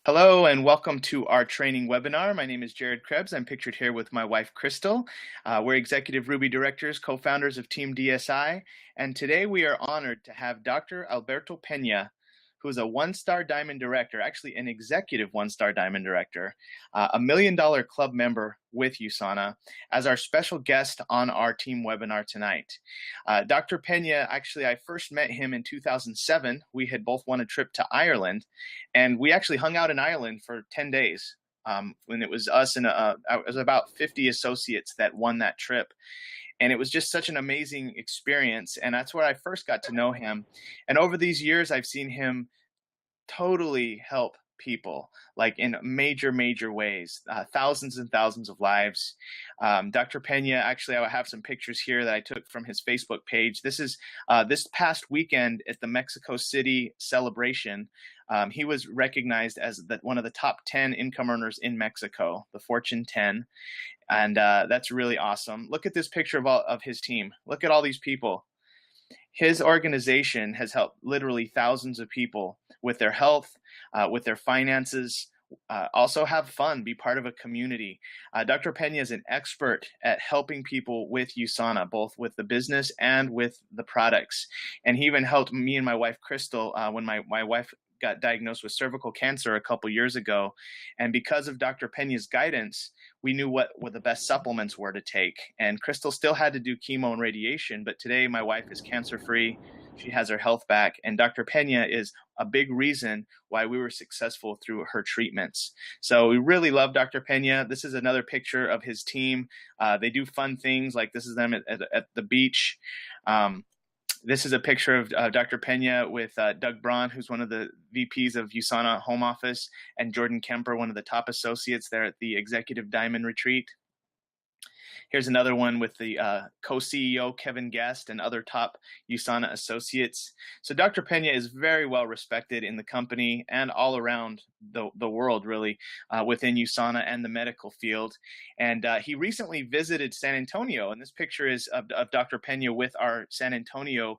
Hello and welcome to our training webinar. My name is Jared Krebs. I'm pictured here with my wife, Crystal. We're executive Ruby directors, co-founders of Team DSI, and today we are honored to have Dr. Alberto Pena, who is a one-star diamond director, actually an executive one-star diamond director, a $1 Million Club member with USANA, as our special guest on our team webinar tonight. Dr. Pena, actually, I first met him in 2007. We had both won a trip to Ireland, and we actually hung out in Ireland for 10 days. When it was us and it was about 50 associates that won that trip. And it was just such an amazing experience. And that's where I first got to know him. And over these years, I've seen him totally help people, like in major, major ways, thousands and thousands of lives. Dr. Pena, actually, I have some pictures here that I took from his Facebook page. This is this past weekend at the Mexico City celebration. He was recognized as one of the top 10 income earners in Mexico, the Fortune 10. And that's really awesome. Look at this picture of his team. Look at all these people. His organization has helped literally thousands of people with their health, with their finances, also have fun, be part of a community. Dr. Pena is an expert at helping people with USANA, both with the business and with the products. And he even helped me and my wife, Crystal, when my wife got diagnosed with cervical cancer a couple years ago. And because of Dr. Pena's guidance, we knew what the best supplements were to take. And Crystal still had to do chemo and radiation, but today my wife is cancer-free. She has her health back. And Dr. Pena is a big reason why we were successful through her treatments. So we really love Dr. Pena. This is another picture of his team. They do fun things, like this is them at the beach. This is a picture of Dr. Pena with Doug Braun, who's one of the VPs of USANA Home Office, and Jordan Kemper, one of the top associates there at the Executive Diamond Retreat. Here's another one with the co-CEO, Kevin Guest, and other top USANA associates. So Dr. Pena is very well respected in the company and all around the world, really, within USANA and the medical field. And he recently visited San Antonio, and this picture is of Dr. Pena with our San Antonio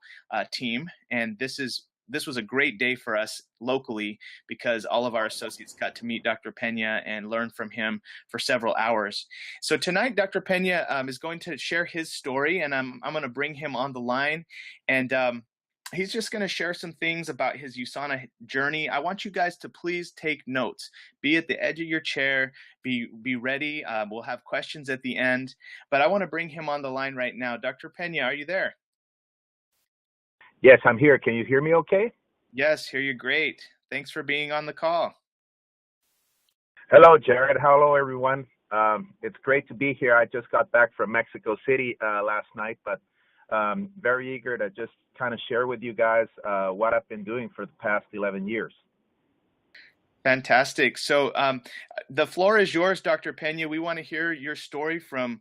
team. And this was a great day for us locally because all of our associates got to meet Dr. Pena and learn from him for several hours. So tonight, Dr. Pena is going to share his story, and I'm going to bring him on the line. And he's just going to share some things about his USANA journey. I want you guys to please take notes. Be at the edge of your chair. Be ready. We'll have questions at the end. But I want to bring him on the line right now. Dr. Pena, are you there? Yes, I'm here. Can you hear me okay? Yes, hear you great. Thanks for being on the call. Hello, Jared. Hello, everyone. It's great to be here. I just got back from Mexico City last night, but very eager to just kind of share with you guys what I've been doing for the past 11 years. Fantastic. So the floor is yours, Dr. Pena. We want to hear your story from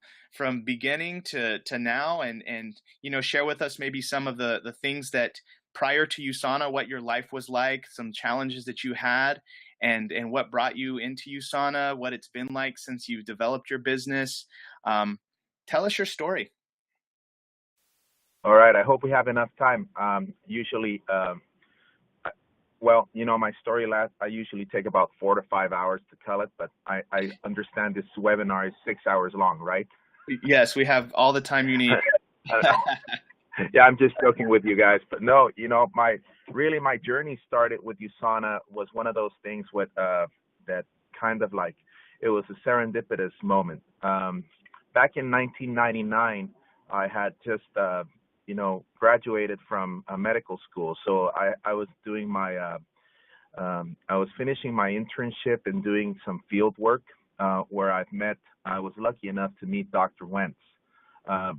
beginning to now, and share with us maybe some of the things that prior to USANA, what your life was like, some challenges that you had, and what brought you into USANA, what it's been like since you've developed your business. Tell us your story. All right. I hope we have enough time. Well, my story I usually take about 4 to 5 hours to tell it, but I understand this webinar is 6 hours long, right? Yes, we have all the time you need. Yeah, I'm just joking with you guys, but no, my journey started with USANA was one of those things with that kind of like it was a serendipitous moment. Back in 1999, I had just graduated from medical school, so I was doing my I was finishing my internship and doing some field work where I was lucky enough to meet Dr. Wentz.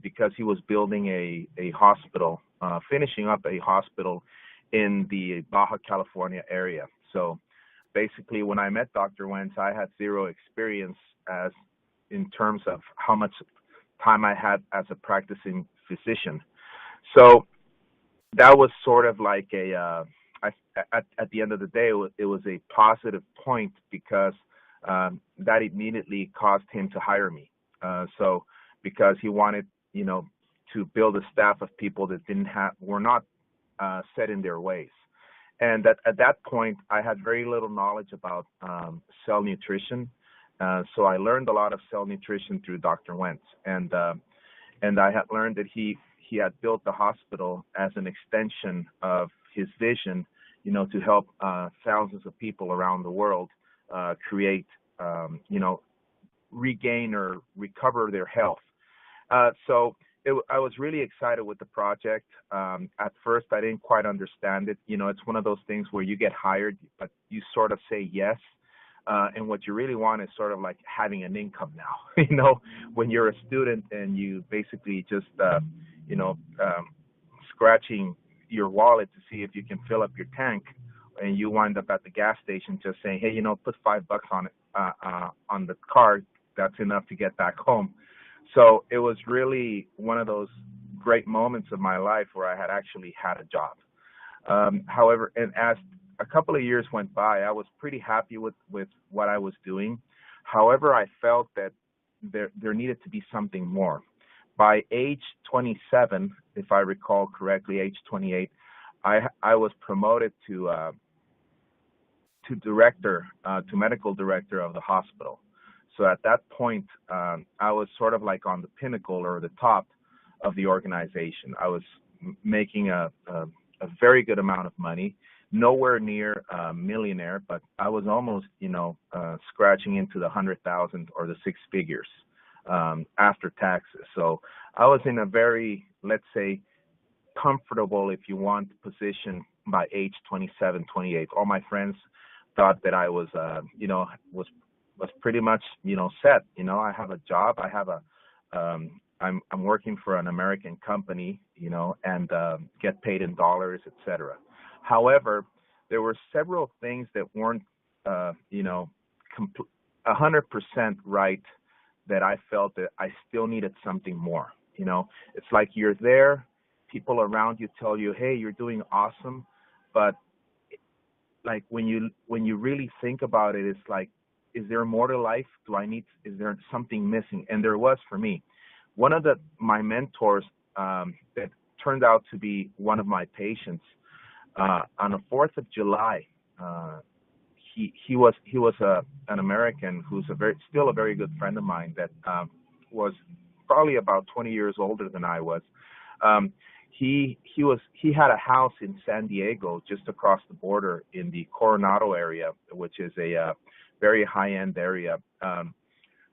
Because he was building a hospital, finishing up a hospital in the Baja California area. So basically, when I met Dr. Wentz, I had zero experience in terms of how much time I had as a practicing physician. So that was sort of like at the end of the day, it was a positive point because that immediately caused him to hire me. Because he wanted, to build a staff of people that were not set in their ways. And at that point, I had very little knowledge about cell nutrition. So I learned a lot of cell nutrition through Dr. Wentz. And I had learned that he had built the hospital as an extension of his vision, to help thousands of people around the world create, regain or recover their health. So I was really excited with the project. At first, I didn't quite understand it. It's one of those things where you get hired, but you sort of say yes. And what you really want is sort of like having an income now. When you're a student and you basically just, scratching your wallet to see if you can fill up your tank, and you wind up at the gas station just saying, hey, put $5 on it, on the card. That's enough to get back home. So it was really one of those great moments of my life where I had actually had a job. However, and as a couple of years went by, I was pretty happy with what I was doing. However, I felt that there needed to be something more. By age 27, if I recall correctly, age 28, I was promoted to director, to medical director of the hospital. So at that point, I was sort of like on the pinnacle or the top of the organization. I was making a very good amount of money, nowhere near a millionaire, but I was almost, scratching into the 100,000 or the six figures after taxes. So I was in a very, let's say, comfortable, if you want, position by age 27, 28. All my friends thought that I was, was pretty much, set. I have a job. I have I'm working for an American company, and get paid in dollars, etc. However, there were several things that weren't, 100% right, that I felt that I still needed something more. It's like you're there, people around you tell you, hey, you're doing awesome, but like when you really think about it, it's like, is there more to life? Is there something missing? And there was for me. One of my mentors that turned out to be one of my patients, on the 4th of July, he was an American who's still a very good friend of mine that was probably about 20 years older than I was. He had a house in San Diego, just across the border in the Coronado area, which is a very high-end area.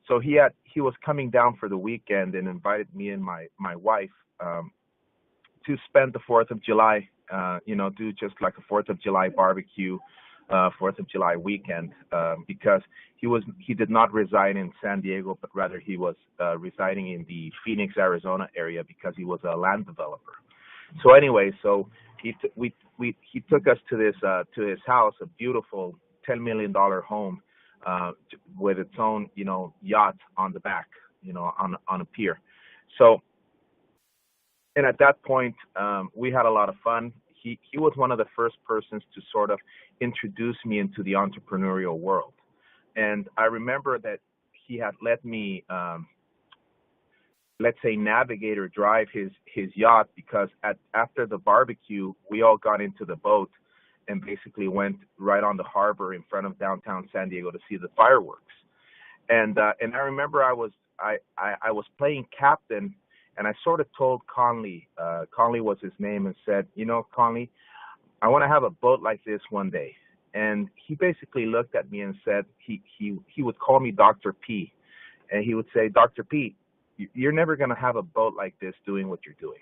So he was coming down for the weekend and invited me and my wife to spend the 4th of July, do just like a 4th of July barbecue, 4th of July weekend, because he did not reside in San Diego, but rather he was residing in the Phoenix, Arizona area because he was a land developer. So anyway, he took us to his house, a beautiful $10 million home, with its own, yacht on the back, on a pier. So, and at that point, we had a lot of fun. He was one of the first persons to sort of introduce me into the entrepreneurial world. And I remember that he had let me, let's say, navigate or drive his yacht, because after the barbecue, we all got into the boat and basically went right on the harbor in front of downtown San Diego to see the fireworks. And I remember I was playing captain, and I sort of told Conley was his name, and said, Conley, I want to have a boat like this one day. And he basically looked at me and said, he would call me Dr. P, and he would say, Dr. P, you're never going to have a boat like this doing what you're doing.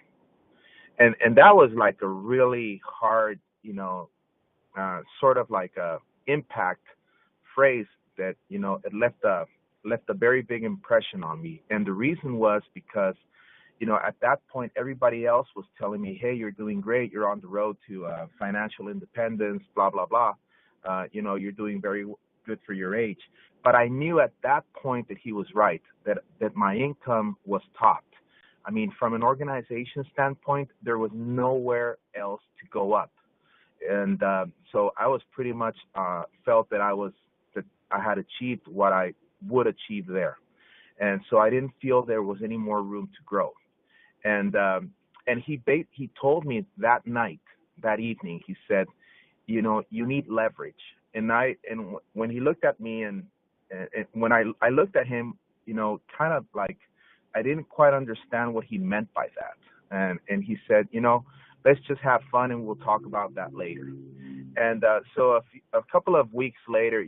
And that was like a really hard, sort of like a impact phrase that, it left a very big impression on me. And the reason was because, at that point, everybody else was telling me, hey, you're doing great. You're on the road to financial independence, blah, blah, blah. You're doing very good for your age. But I knew at that point that he was right, that my income was topped. I mean, from an organization standpoint, there was nowhere else to go up. And so I was pretty much felt that I had achieved what I would achieve there. And so I didn't feel there was any more room to grow. And he told me that evening, he said, you need leverage. And when he looked at me and when I looked at him, kind of like I didn't quite understand what he meant by that. And he said, let's just have fun and we'll talk about that later. And so a couple of weeks later,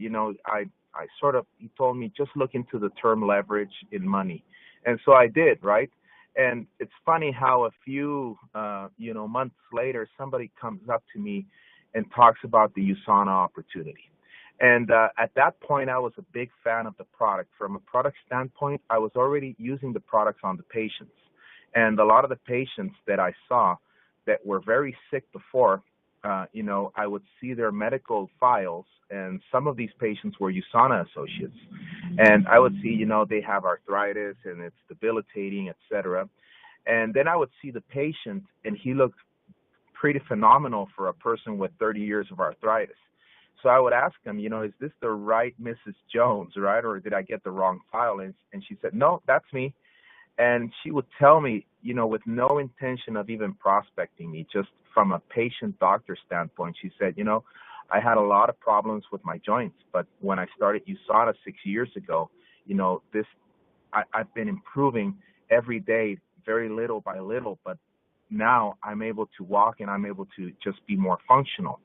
I sort of, he told me, just look into the term leverage in money. And so I did, right? And it's funny how a few, months later, somebody comes up to me and talks about the USANA opportunity. And at that point, I was a big fan of the product. From a product standpoint, I was already using the products on the patients. And a lot of the patients that I saw that were very sick before, I would see their medical files, and some of these patients were USANA Associates. And I would see, they have arthritis and it's debilitating, et cetera. And then I would see the patient, and he looked pretty phenomenal for a person with 30 years of arthritis. So I would ask him, is this the right Mrs. Jones, right? Or did I get the wrong file? And she said, no, that's me. And she would tell me, with no intention of even prospecting me, just from a patient-doctor standpoint, she said, I had a lot of problems with my joints, but when I started USANA 6 years ago, I've been improving every day, very little by little, but now I'm able to walk and I'm able to just be more functional.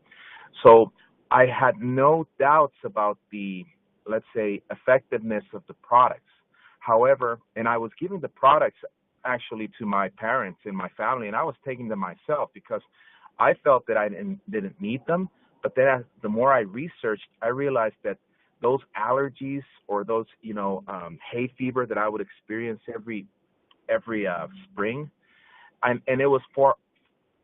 So I had no doubts about the, let's say, effectiveness of the products. However, and I was giving the products actually to my parents and my family, and I was taking them myself because I felt that I didn't need them. But then the more I researched, I realized that those allergies or those, hay fever that I would experience every spring, and it was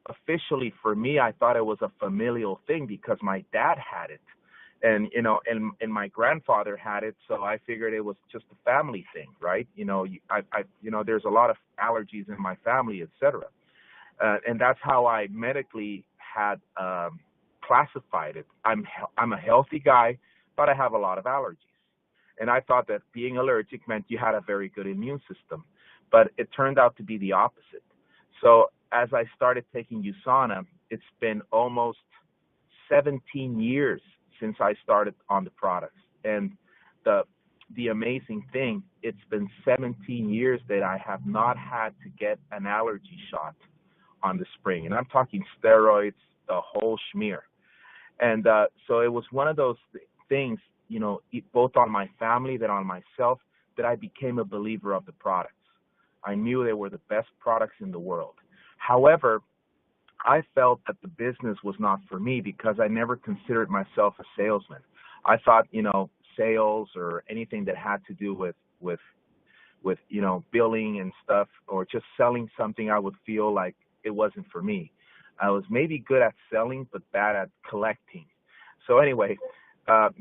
officially for me, I thought it was a familial thing because my dad had it. And and my grandfather had it, so I figured it was just a family thing, right? There's a lot of allergies in my family, etc. And that's how I medically had classified it. I'm a healthy guy, but I have a lot of allergies, and I thought that being allergic meant you had a very good immune system, but it turned out to be the opposite. So as I started taking USANA, it's been almost 17 years since I started on the products. And the amazing thing, it's been 17 years that I have not had to get an allergy shot on the spring. And I'm talking steroids, the whole schmear. And so it was one of those things, both on my family, then on myself, that I became a believer of the products. I knew they were the best products in the world. However, I felt that the business was not for me because I never considered myself a salesman. I thought, sales or anything that had to do with billing and stuff or just selling something, I would feel like it wasn't for me. I was maybe good at selling, but bad at collecting. So anyway,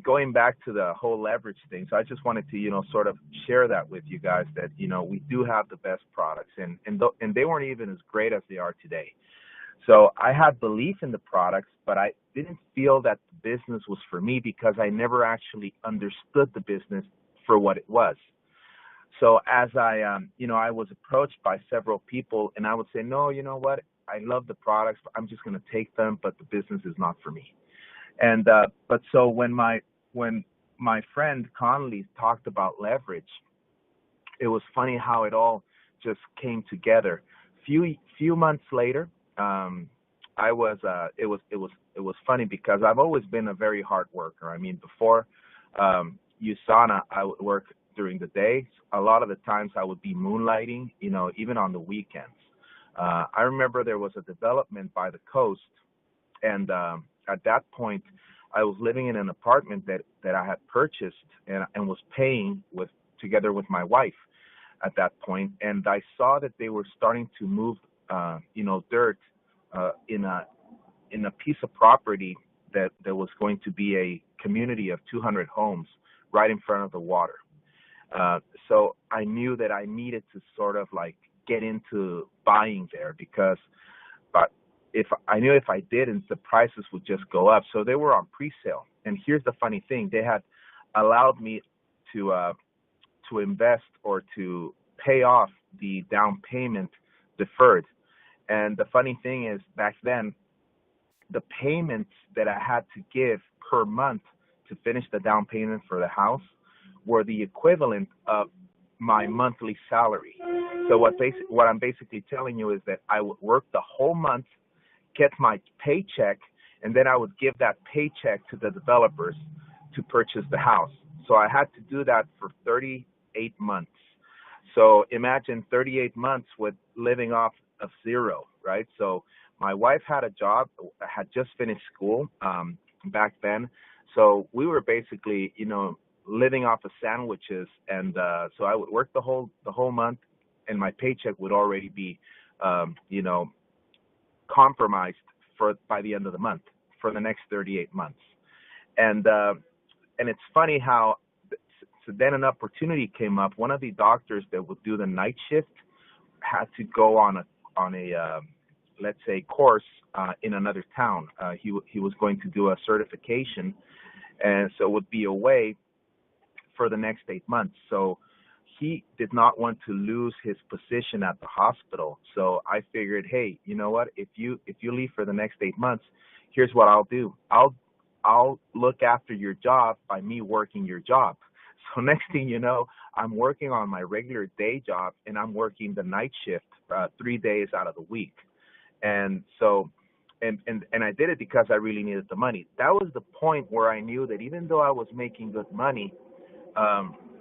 going back to the whole leverage thing, so I just wanted to, sort of share that with you guys that, we do have the best products and they weren't even as great as they are today. So I had belief in the products, but I didn't feel that the business was for me because I never actually understood the business for what it was. So as I was approached by several people, and I would say, no, you know what? I love the products, but I'm just going to take them, but the business is not for me. And but so when my friend Connolly talked about leverage, it was funny how it all just came together. Few months later, it was funny because I've always been a very hard worker. I mean, before USANA, I would work during the day. A lot of the times I would be moonlighting, even on the weekends. I remember there was a development by the coast, and at that point, I was living in an apartment that I had purchased and was paying together with my wife at that point, and I saw that they were starting to move, dirt in a piece of property that was going to be a community of 200 homes right in front of the water. So I knew that I needed to sort of like get into buying there but if I didn't, the prices would just go up. So they were on pre-sale. And here's the funny thing: they had allowed me to invest or to pay off the down payment deferred. And the funny thing is, back then, the payments that I had to give per month to finish the down payment for the house were the equivalent of my monthly salary. So what I'm basically telling you is that I would work the whole month, get my paycheck, and then I would give that paycheck to the developers to purchase the house. So I had to do that for 38 months. So imagine 38 months with living off of zero, right? So my wife had a job, had just finished school back then. So we were basically, living off of sandwiches. And so I would work the whole month, and my paycheck would already be, compromised by the end of the month for the next 38 months. And it's funny how so then an opportunity came up. One of the doctors that would do the night shift had to go on a let's say course in another town. He was going to do a certification, and so would be away for the next 8 months. So he did not want to lose his position at the hospital. So I figured, hey, you know what? If you leave for the next 8 months, here's what I'll do. I'll look after your job by me working your job. So next thing you know, I'm working on my regular day job, and I'm working the night shift 3 days out of the week. And so, and I did it because I really needed the money. That was the point where I knew that even though I was making good money,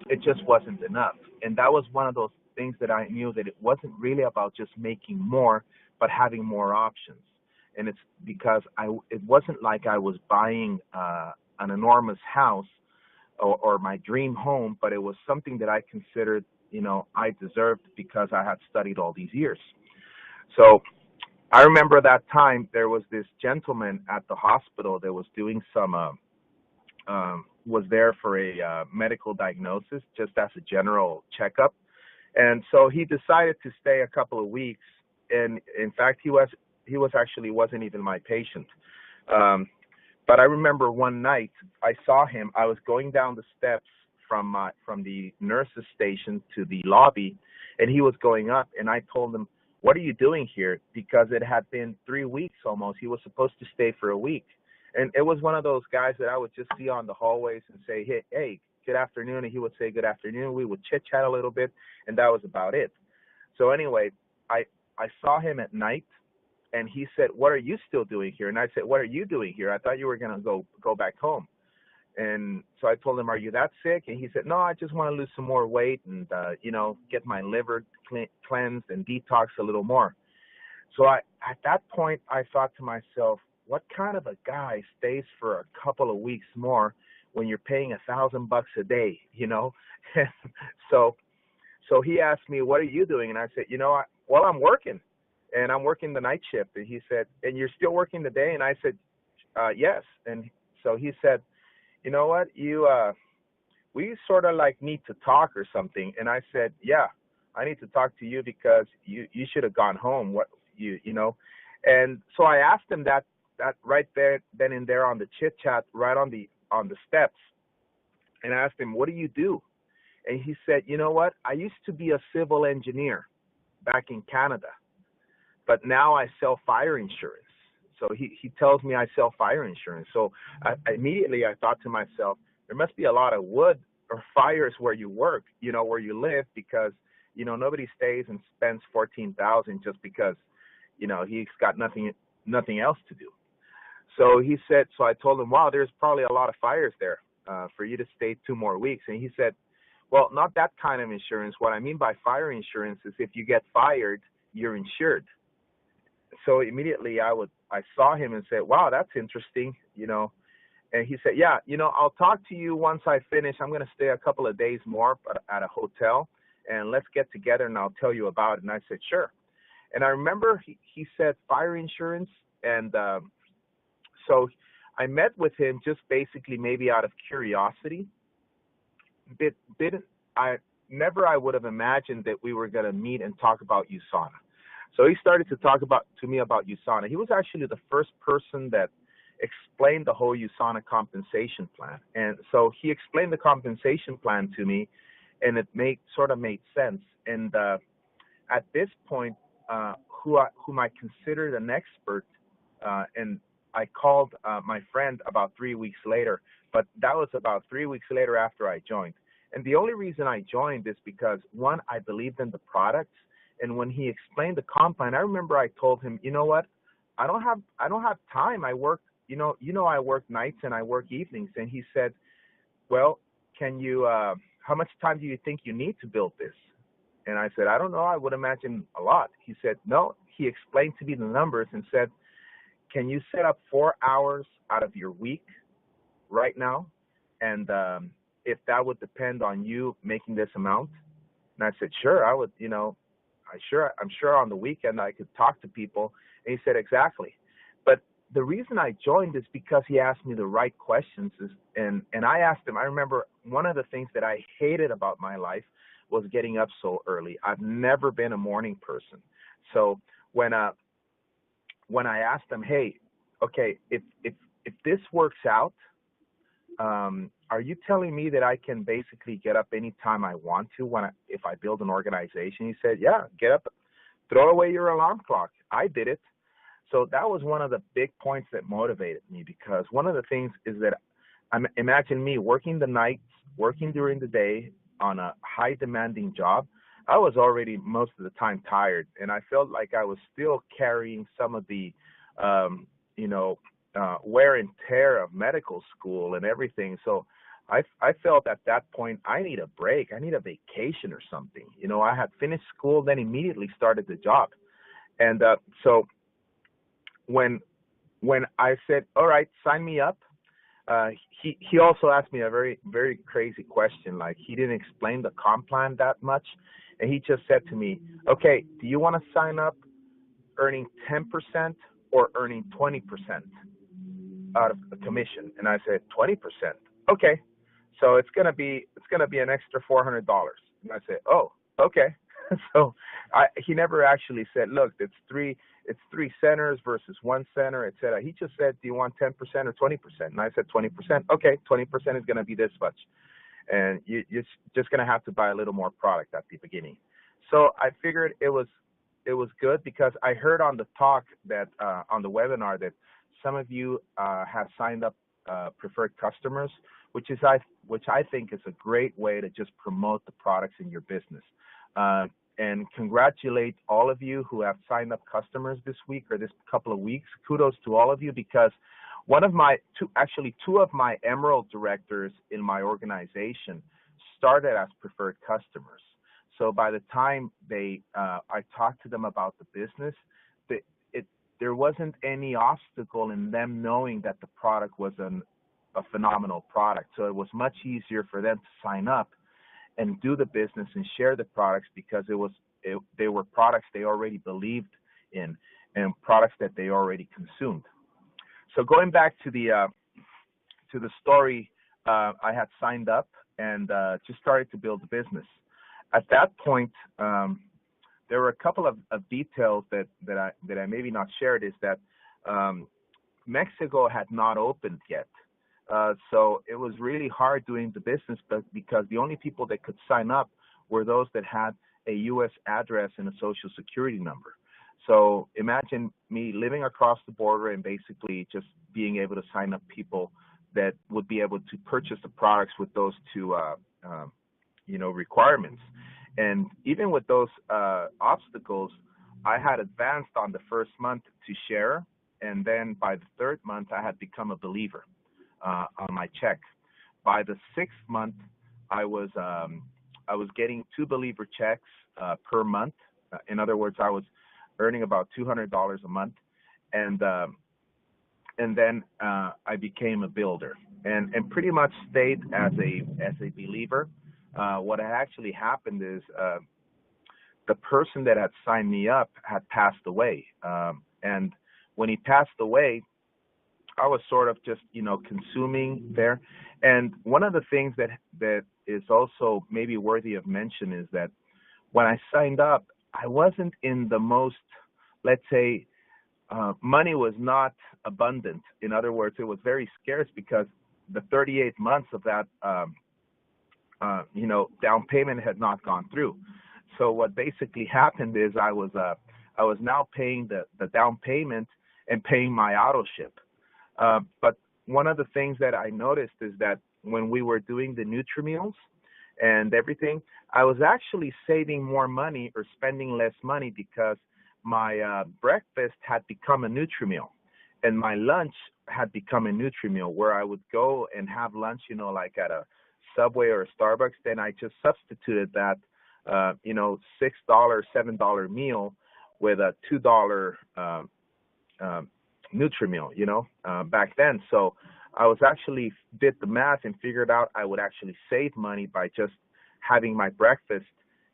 it just wasn't enough. And that was one of those things that I knew that it wasn't really about just making more, but having more options. And it's because it wasn't like I was buying an enormous house or my dream home, but it was something that I considered, I deserved because I had studied all these years. So I remember that time there was this gentleman at the hospital that was doing was there for a medical diagnosis, just as a general checkup. And so he decided to stay a couple of weeks. And in fact, he wasn't even my patient. But I remember one night I saw him. I was going down the steps from the nurse's station to the lobby, and he was going up. And I told him, "What are you doing here?" Because it had been 3 weeks almost. He was supposed to stay for a week. And it was one of those guys that I would just see on the hallways and say, hey, good afternoon. And he would say, good afternoon. We would chit-chat a little bit, and that was about it. So anyway, I saw him at night, and he said, "What are you still doing here?" And I said, "What are you doing here? I thought you were going to go back home." And so I told him, "Are you that sick?" And he said, "No, I just want to lose some more weight and, get my liver cleansed and detox a little more." So at that point, I thought to myself, what kind of a guy stays for a couple of weeks more when you're paying $1,000 a day, So he asked me, "What are you doing?" And I said, I'm working, and I'm working the night shift. And he said, "And you're still working the day?" And I said, "Yes." And so he said, "You know what? We sort of like need to talk or something." And I said, "Yeah, I need to talk to you because you should have gone home. And so I asked him that right there, then and there on the chit chat, right on the steps. And I asked him, "What do you do?" And he said, "You know what? I used to be a civil engineer back in Canada, but now I sell fire insurance." So he tells me I sell fire insurance. So immediately I thought to myself, there must be a lot of wood or fires where you work, where you live, because, nobody stays and spends $14,000 just because, he's got nothing else to do. So he said, so I told him, "Wow, there's probably a lot of fires there for you to stay 2 more weeks." And he said, "Well, not that kind of insurance. What I mean by fire insurance is if you get fired, you're insured." So immediately I saw him and said, "Wow, that's interesting, And he said, "Yeah, I'll talk to you once I finish. I'm going to stay a couple of days more at a hotel, and let's get together and I'll tell you about it." And I said, "Sure." And I remember he said fire insurance, and so I met with him just basically maybe out of curiosity. I would have imagined that we were going to meet and talk about USANA. So he started to talk to me about USANA. He was actually the first person that explained the whole USANA compensation plan. And so he explained the compensation plan to me, and it made sense. And at this point, whom I considered an expert, and I called my friend about 3 weeks later, but that was about 3 weeks later after I joined. And the only reason I joined is because, one, I believed in the products, and when he explained the comp plan, I remember I told him, you know what, I don't have time. I work, I work nights and I work evenings. And he said, well, can you, how much time do you think you need to build this? And I said, I don't know. I would imagine a lot. He said, no. He explained to me the numbers and said, can you set up 4 hours out of your week right now? And if that would depend on you making this amount. And I said, sure, I would, I'm sure on the weekend I could talk to people. And he said, exactly. But the reason I joined is because he asked me the right questions. And I asked him, I remember one of the things that I hated about my life was getting up so early. I've never been a morning person. So when I asked him, hey, okay, if this works out, are you telling me that I can basically get up anytime I want to if I build an organization? He said, yeah, get up, throw away your alarm clock. I did it. So that was one of the big points that motivated me, because one of the things is that imagine me working the nights, working during the day on a high demanding job. I was already most of the time tired, and I felt like I was still carrying some of the, wear and tear of medical school and everything. So I felt at that point, I need a break. I need a vacation or something. I had finished school, then immediately started the job. And so when I said, all right, sign me up, he also asked me a very, very crazy question. Like, he didn't explain the comp plan that much. And he just said to me, okay, do you want to sign up earning 10% or earning 20% out of the commission? And I said, 20%. Okay. So it's going to be an extra $400. And I said, oh, okay. So he never actually said, look, it's three centers versus one center, et cetera. He just said, do you want 10% or 20%? And I said, 20%. Okay, 20% is going to be this much. And you're just going to have to buy a little more product at the beginning. So I figured it was good, because I heard on the talk that on the webinar that some of you have signed up preferred customers, which I think is a great way to just promote the products in your business. And congratulate all of you who have signed up customers this week or this couple of weeks. Kudos to all of you, because two of my Emerald directors in my organization started as preferred customers. So by the time I talked to them about the business, there wasn't any obstacle in them knowing that the product was a phenomenal product. So it was much easier for them to sign up and do the business and share the products, because they were products they already believed in and products that they already consumed. So going back to the story, I had signed up and just started to build the business. At that point, there were a couple of details that I maybe not shared. Is that Mexico had not opened yet. So it was really hard doing the business, but because the only people that could sign up were those that had a U.S. address and a social security number. So imagine me living across the border and basically just being able to sign up people that would be able to purchase the products with those two, requirements. And even with those obstacles, I had advanced on the first month to share, and then by the third month, I had become a believer on my check. By the sixth month, I was getting 2 believer checks per month. In other words, I was earning about $200 a month, and then I became a builder, and pretty much stayed as a believer. What had actually happened is the person that had signed me up had passed away, and when he passed away, I was sort of just consuming there. And one of the things that is also maybe worthy of mention is that when I signed up, I wasn't in the most, let's say, money was not abundant. In other words, it was very scarce, because the 38 months of that, down payment had not gone through. So what basically happened is I was now paying the down payment and paying my auto ship. But one of the things that I noticed is that when we were doing the Nutri-Meals and everything, I was actually saving more money or spending less money because my breakfast had become a Nutri-Meal and my lunch had become a Nutri-Meal where I would go and have lunch, like at a Subway or a Starbucks. Then I just substituted that, $6, $7 meal with a $2 Nutri-Meal, back then. So I was actually did the math and figured out I would actually save money by just having my breakfast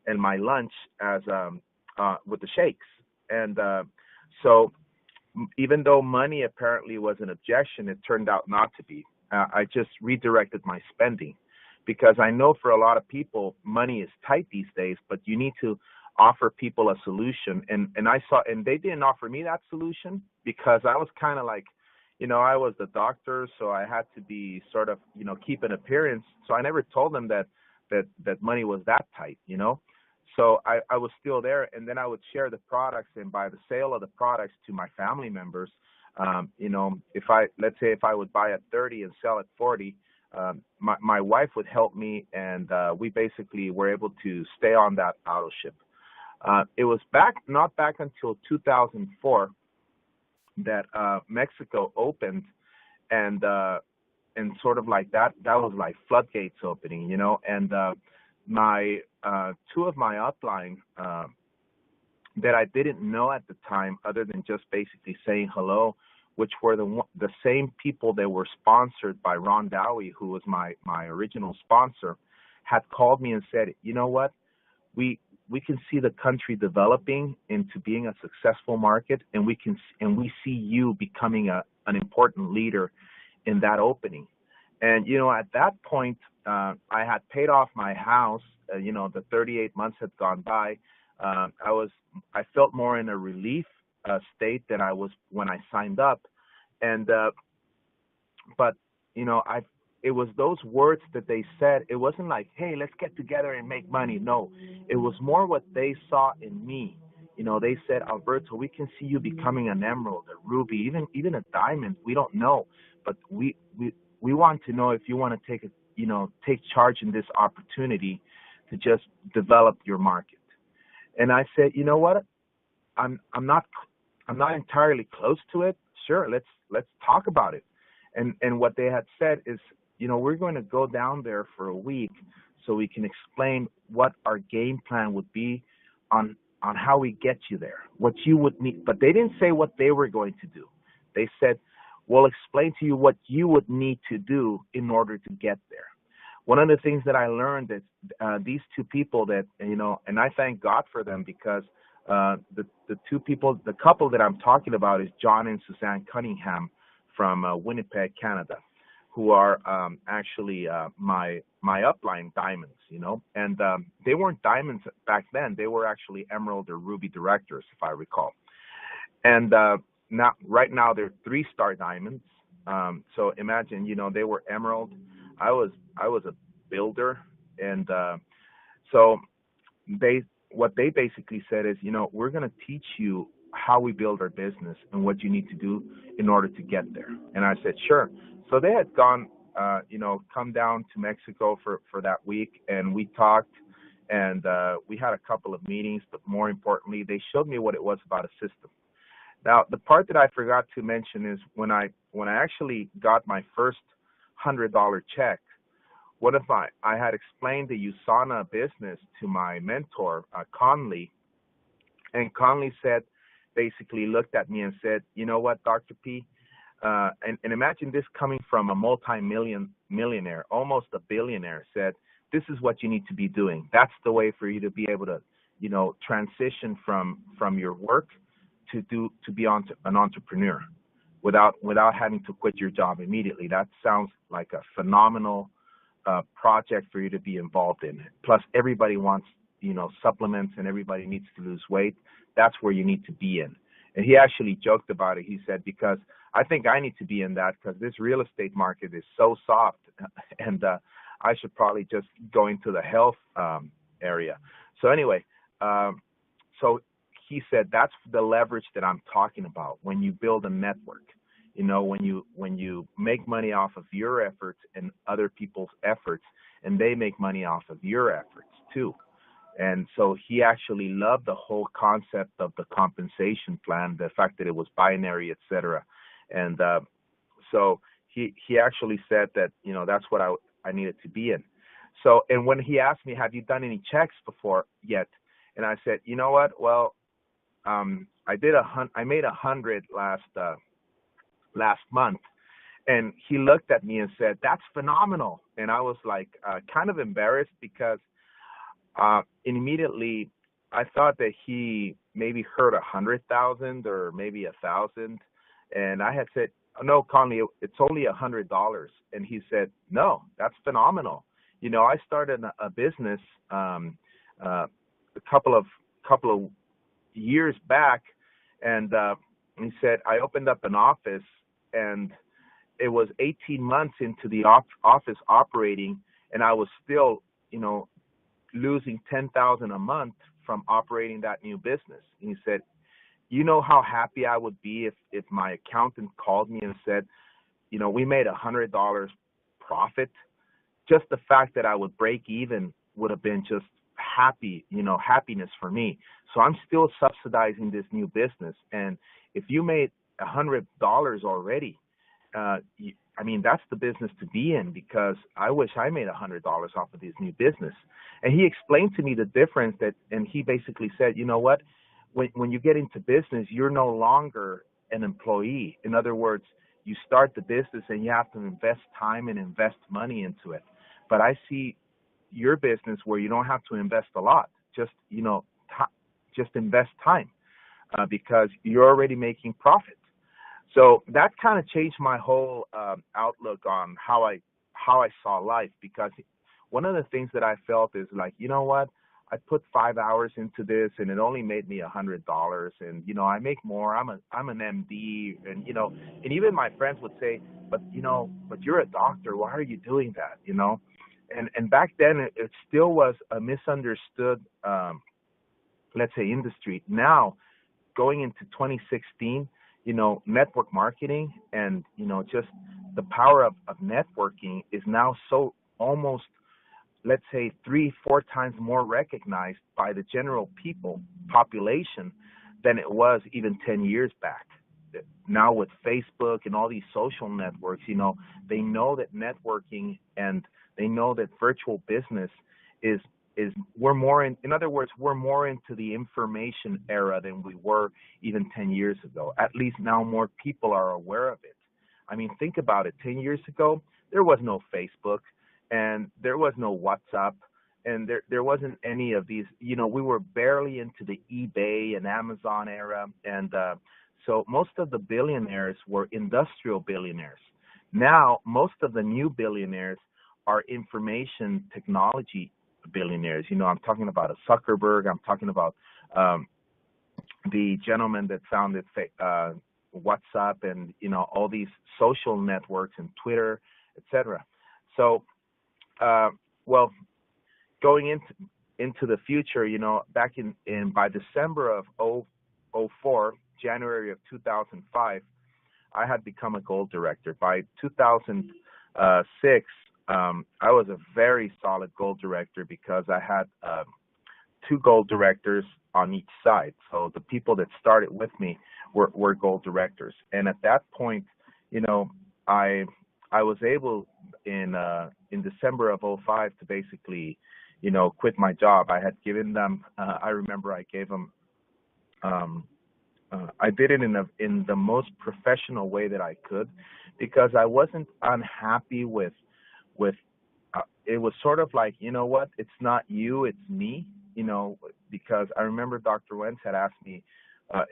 and my lunch as with the shakes. And so even though money apparently was an objection, it turned out not to be. I just redirected my spending because I know for a lot of people, money is tight these days, but you need to offer people a solution. And they didn't offer me that solution because I was kind of like, I was the doctor, so I had to be sort of, keep an appearance. So I never told them that money was that tight, So I was still there, and then I would share the products, and by the sale of the products to my family members, let's say if I would buy at 30 and sell at 40, my wife would help me, and we basically were able to stay on that auto ship. It was not back until 2004 that Mexico opened, and sort of like that was like floodgates opening, and my two of my upline that I didn't know at the time, other than just basically saying hello, which were the same people that were sponsored by Ron Dowie, who was my original sponsor, had called me and said, you know what, we can see the country developing into being a successful market, and we see you becoming an important leader in that opening. And at that point, I had paid off my house. The 38 months had gone by. I felt more in a relief state than I was when I signed up. And but it was those words that they said. It wasn't like, hey, let's get together and make money. No, it was more what they saw in me. They said, Alberto, we can see you becoming an emerald, a ruby, even a diamond. We don't know, but we want to know if you want to take charge in this opportunity to just develop your market. And I said, you know what? I'm not entirely close to it. Sure, let's talk about it. And what they had said is, we're going to go down there for a week so we can explain what our game plan would be on how we get you there, what you would need. But they didn't say what they were going to do. They said, we'll explain to you what you would need to do in order to get there. One of the things that I learned is these two people that, and I thank God for them because the two people, the couple that I'm talking about is John and Suzanne Cunningham from Winnipeg, Canada, who are actually my upline diamonds, and they weren't diamonds back then. They were actually emerald or ruby directors, if I recall. And right now they're 3-star diamonds. So imagine, they were emerald. I was a builder, and so what they basically said is, we're going to teach you how we build our business and what you need to do in order to get there. And I said, sure. So they had gone, come down to Mexico for that week, and we talked, and we had a couple of meetings, but more importantly, they showed me what it was about a system. Now, the part that I forgot to mention is when I actually got my first $100 check, I had explained the USANA business to my mentor, Conley, and Conley basically looked at me and said, you know what, Dr. P, and imagine this coming from a multi-millionaire, almost a billionaire, said, this is what you need to be doing. That's the way for you to be able to, transition from your work to be an entrepreneur without having to quit your job immediately. That sounds like a phenomenal project for you to be involved in. Plus, everybody wants, supplements, and everybody needs to lose weight. That's where you need to be in. And he actually joked about it. He said, because I think I need to be in that because this real estate market is so soft, and I should probably just go into the health area. So anyway, so he said, that's the leverage that I'm talking about when you build a network. You know, when you make money off of your efforts and other people's efforts, and they make money off of your efforts too. And so he actually loved the whole concept of the compensation plan, the fact that it was binary, et cetera. And so he actually said that, you know, that's what I needed to be in. So, and when he asked me, have you done any checks before yet? And I said, you know what? Well, I made 100 last month. And he looked at me and said, that's phenomenal. And I was like, kind of embarrassed because immediately I thought that he maybe heard 100,000 or maybe 1,000. And I had said, no, Conley, it's only $100. And he said, no, that's phenomenal. You know, I started a business a couple of years back, and he said I opened up an office, and it was 18 months into the office operating, and I was still, you know, losing $10,000 a month from operating that new business. And he said, you know how happy I would be if my accountant called me and said, you know, we made $100 profit. Just the fact that I would break even would have been just happiness for me. So I'm still subsidizing this new business. And if you made $100 already, I mean, that's the business to be in, because I wish I made $100 off of this new business. And he explained to me the difference and he basically said, you know what, when you get into business, you're no longer an employee. In other words, you start the business and you have to invest time and invest money into it. But I see your business where you don't have to invest a lot, just invest time because you're already making profit. So that kind of changed my whole outlook on how I saw life, because one of the things that I felt is like, you know what, I put 5 hours into this and it only made me $100, and you know, I make more. I'm an MD, and you know, and even my friends would say, but you're a doctor, why are you doing that? You know, and back then it still was a misunderstood, let's say, industry. Now, going into 2016, you know, network marketing and, you know, just the power of networking is now so almost, let's say, 3-4 times more recognized by the general population than it was even 10 years back. Now with Facebook and all these social networks, you know, they know that networking and they know that virtual business is we're more in other words, we're more into the information era than we were even 10 years ago. At least now more people are aware of it. I mean, think about it. 10 years ago, there was no Facebook and there was no WhatsApp and there wasn't any of these, you know, we were barely into the eBay and Amazon era. And so most of the billionaires were industrial billionaires. Now, most of the new billionaires are information technology billionaires. You know, I'm talking about a Zuckerberg. I'm talking about the gentleman that founded WhatsApp and, you know, all these social networks and Twitter, etc. So, well, going into the future, you know, back in by December of 2004, January of 2005, I had become a gold director. By 2006, I was a very solid gold director because I had 2 gold directors on each side. So the people that started with me were gold directors. And at that point, you know, I was able in December of 2005 to basically, you know, quit my job. I had given them. I remember I gave them. I did it in the most professional way that I could, because I wasn't unhappy with it was sort of like, you know what, it's not you, it's me, you know, because I remember Dr. Wentz had asked me,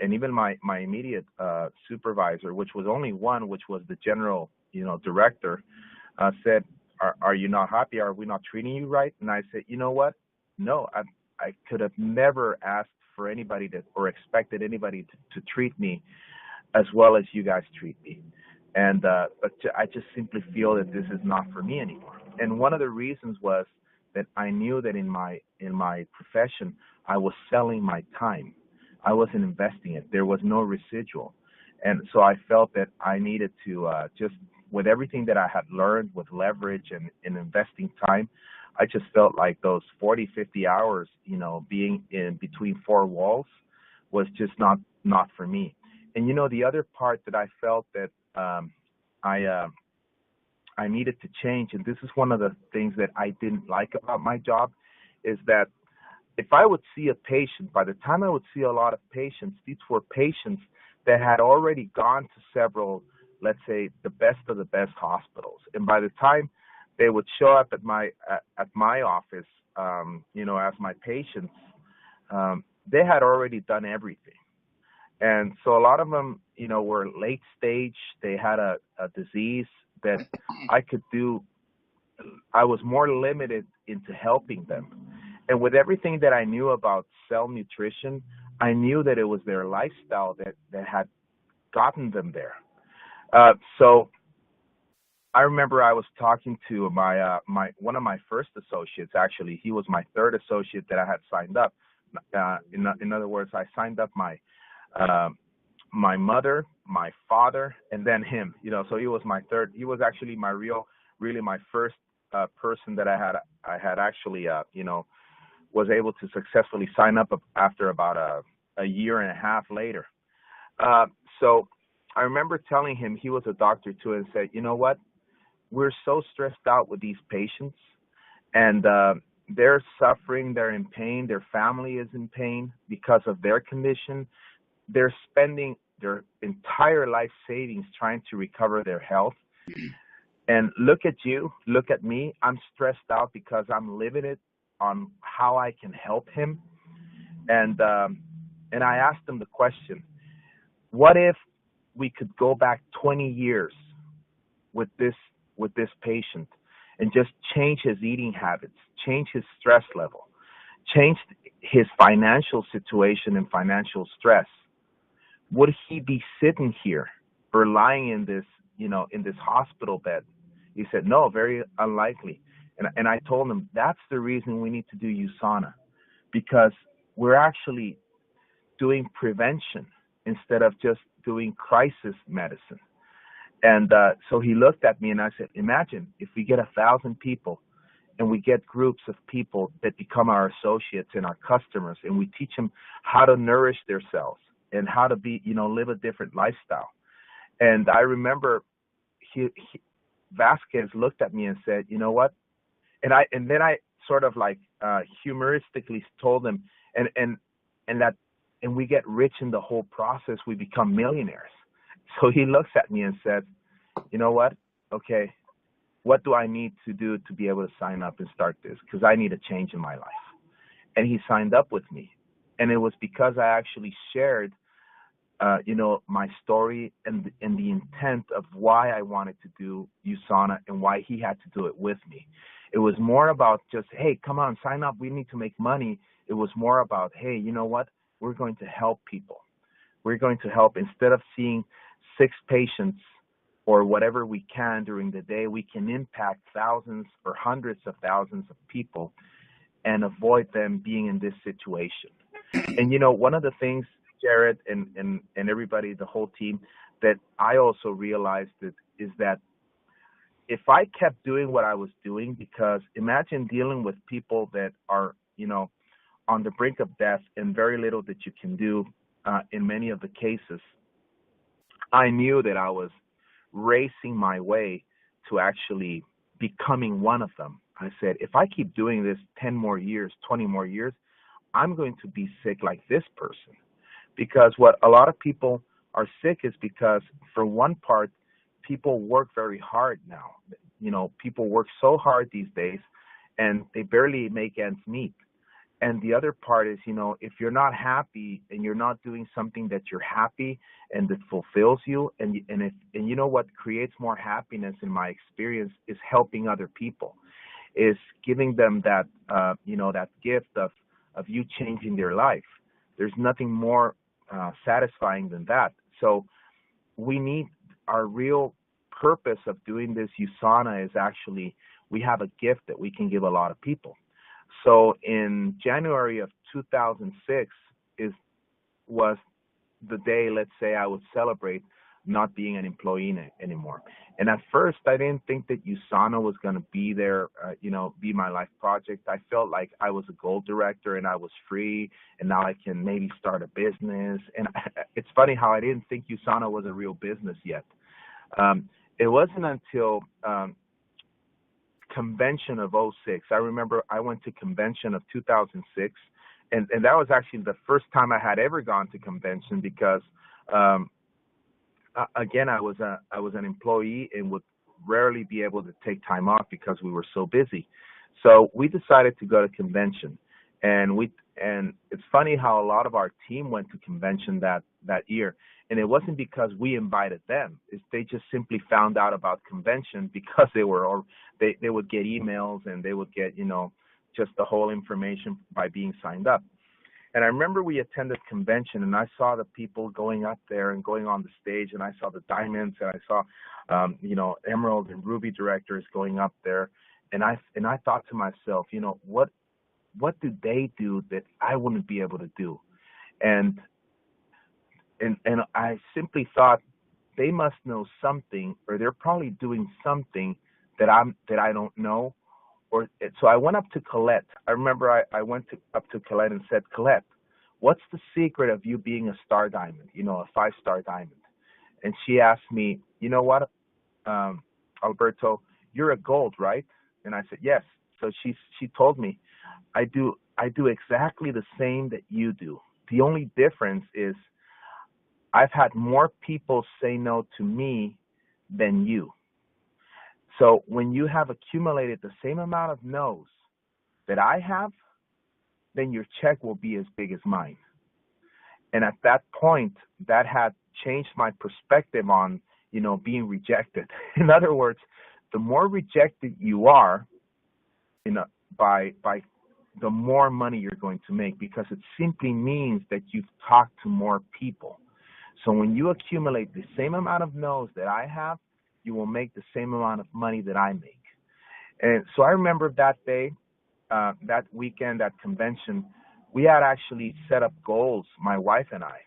and even my immediate supervisor, which was only one, which was the general, you know, director, said, are you not happy? Are we not treating you right? And I said, you know what, no, I could have never asked for anybody or expected anybody to treat me as well as you guys treat me. And but I just simply feel that this is not for me anymore. And one of the reasons was that I knew that in my profession, I was selling my time. I wasn't investing it. There was no residual. And so I felt that I needed to just, with everything that I had learned with leverage and in investing time, I just felt like those 40, 50 hours, being in between four walls was just not for me. And, the other part that I felt that I needed to change, and this is one of the things that I didn't like about my job, is that if I would see a patient, by the time I would see a lot of patients, these were patients that had already gone to several, let's say, the best of the best hospitals. And by the time they would show up at my office, as my patients, they had already done everything. And so a lot of them, were late stage. They had a disease that I was more limited into helping them. And with everything that I knew about cell nutrition, I knew that it was their lifestyle that had gotten them there. So I remember I was talking to my one of my first associates. Actually, he was my third associate that I had signed up. In other words, I signed up my mother, my father, and then him. So he was my third. He was actually really my first person that I had actually was able to successfully sign up after about a year and a half later. So I remember telling him, he was a doctor too, and said, you know what? We're so stressed out with these patients, and they're suffering, they're in pain, their family is in pain because of their condition. They're spending their entire life savings trying to recover their health. And look at you, look at me. I'm stressed out because I'm limited on how I can help him. And I asked him the question, what if we could go back 20 years with this patient and just change his eating habits, change his stress level, change his financial situation and financial stress? Would he be sitting here or lying in this, in this hospital bed? He said, no, very unlikely. And I told him that's the reason we need to do USANA, because we're actually doing prevention instead of just doing crisis medicine. And so he looked at me and I said, imagine if we get 1,000 people and we get groups of people that become our associates and our customers, and we teach them how to nourish themselves and how to be, live a different lifestyle. And I remember Vasquez looked at me and said, you know what? And then I sort of like humoristically told him, and we get rich in the whole process, we become millionaires. So he looks at me and says, you know what? Okay, what do I need to do to be able to sign up and start this? Because I need a change in my life. And he signed up with me. And it was because I actually shared, my story and the intent of why I wanted to do USANA and why he had to do it with me. It was more about just, hey, come on, sign up. We need to make money. It was more about, hey, you know what? We're going to help people. We're going to help. Instead of seeing 6 patients or whatever we can during the day, we can impact thousands or hundreds of thousands of people and avoid them being in this situation. And, one of the things, Jared and everybody, the whole team, that I also realized is that if I kept doing what I was doing, because imagine dealing with people that are, on the brink of death and very little that you can do in many of the cases, I knew that I was racing my way to actually becoming one of them. I said, if I keep doing this 10 more years, 20 more years, I'm going to be sick like this person. Because what a lot of people are sick is because, for one part, people work very hard now. People work so hard these days, and they barely make ends meet. And the other part is, if you're not happy and you're not doing something that you're happy and that fulfills you, and what creates more happiness in my experience is helping other people, is giving them that, that gift of you changing their life. There's nothing more satisfying than that. So we need, our real purpose of doing this USANA is actually, we have a gift that we can give a lot of people. So in January of 2006 was the day, let's say, I would celebrate not being an employee anymore. And at first, I didn't think that USANA was going to be there, be my life project. I felt like I was a gold director and I was free, and now I can maybe start a business. And it's funny how I didn't think USANA was a real business yet. It wasn't until convention of '06. I remember I went to convention of 2006, and that was actually the first time I had ever gone to convention because again, I was an employee and would rarely be able to take time off because we were so busy. So we decided to go to convention, and it's funny how a lot of our team went to convention that year, and it wasn't because we invited them. They just simply found out about convention because they would get emails and they would get just the whole information by being signed up. And I remember we attended convention, and I saw the people going up there and going on the stage, and I saw the diamonds, and I saw, emerald and ruby directors going up there, and I thought to myself, what do they do that I wouldn't be able to do? And I simply thought they must know something, or they're probably doing something that I don't know. So I went up to Colette. I remember I went up to Colette and said, Colette, what's the secret of you being a star diamond, a 5-star diamond? And she asked me, you know what, Alberto, you're a gold, right? And I said, yes. So she told me, I do exactly the same that you do. The only difference is I've had more people say no to me than you. So when you have accumulated the same amount of no's that I have, then your check will be as big as mine. And at that point, that had changed my perspective on, being rejected. In other words, the more rejected you are, by the more money you're going to make, because it simply means that you've talked to more people. So when you accumulate the same amount of no's that I have, you will make the same amount of money that I make. And so I remember that day, that weekend at convention, we had actually set up goals, my wife and I.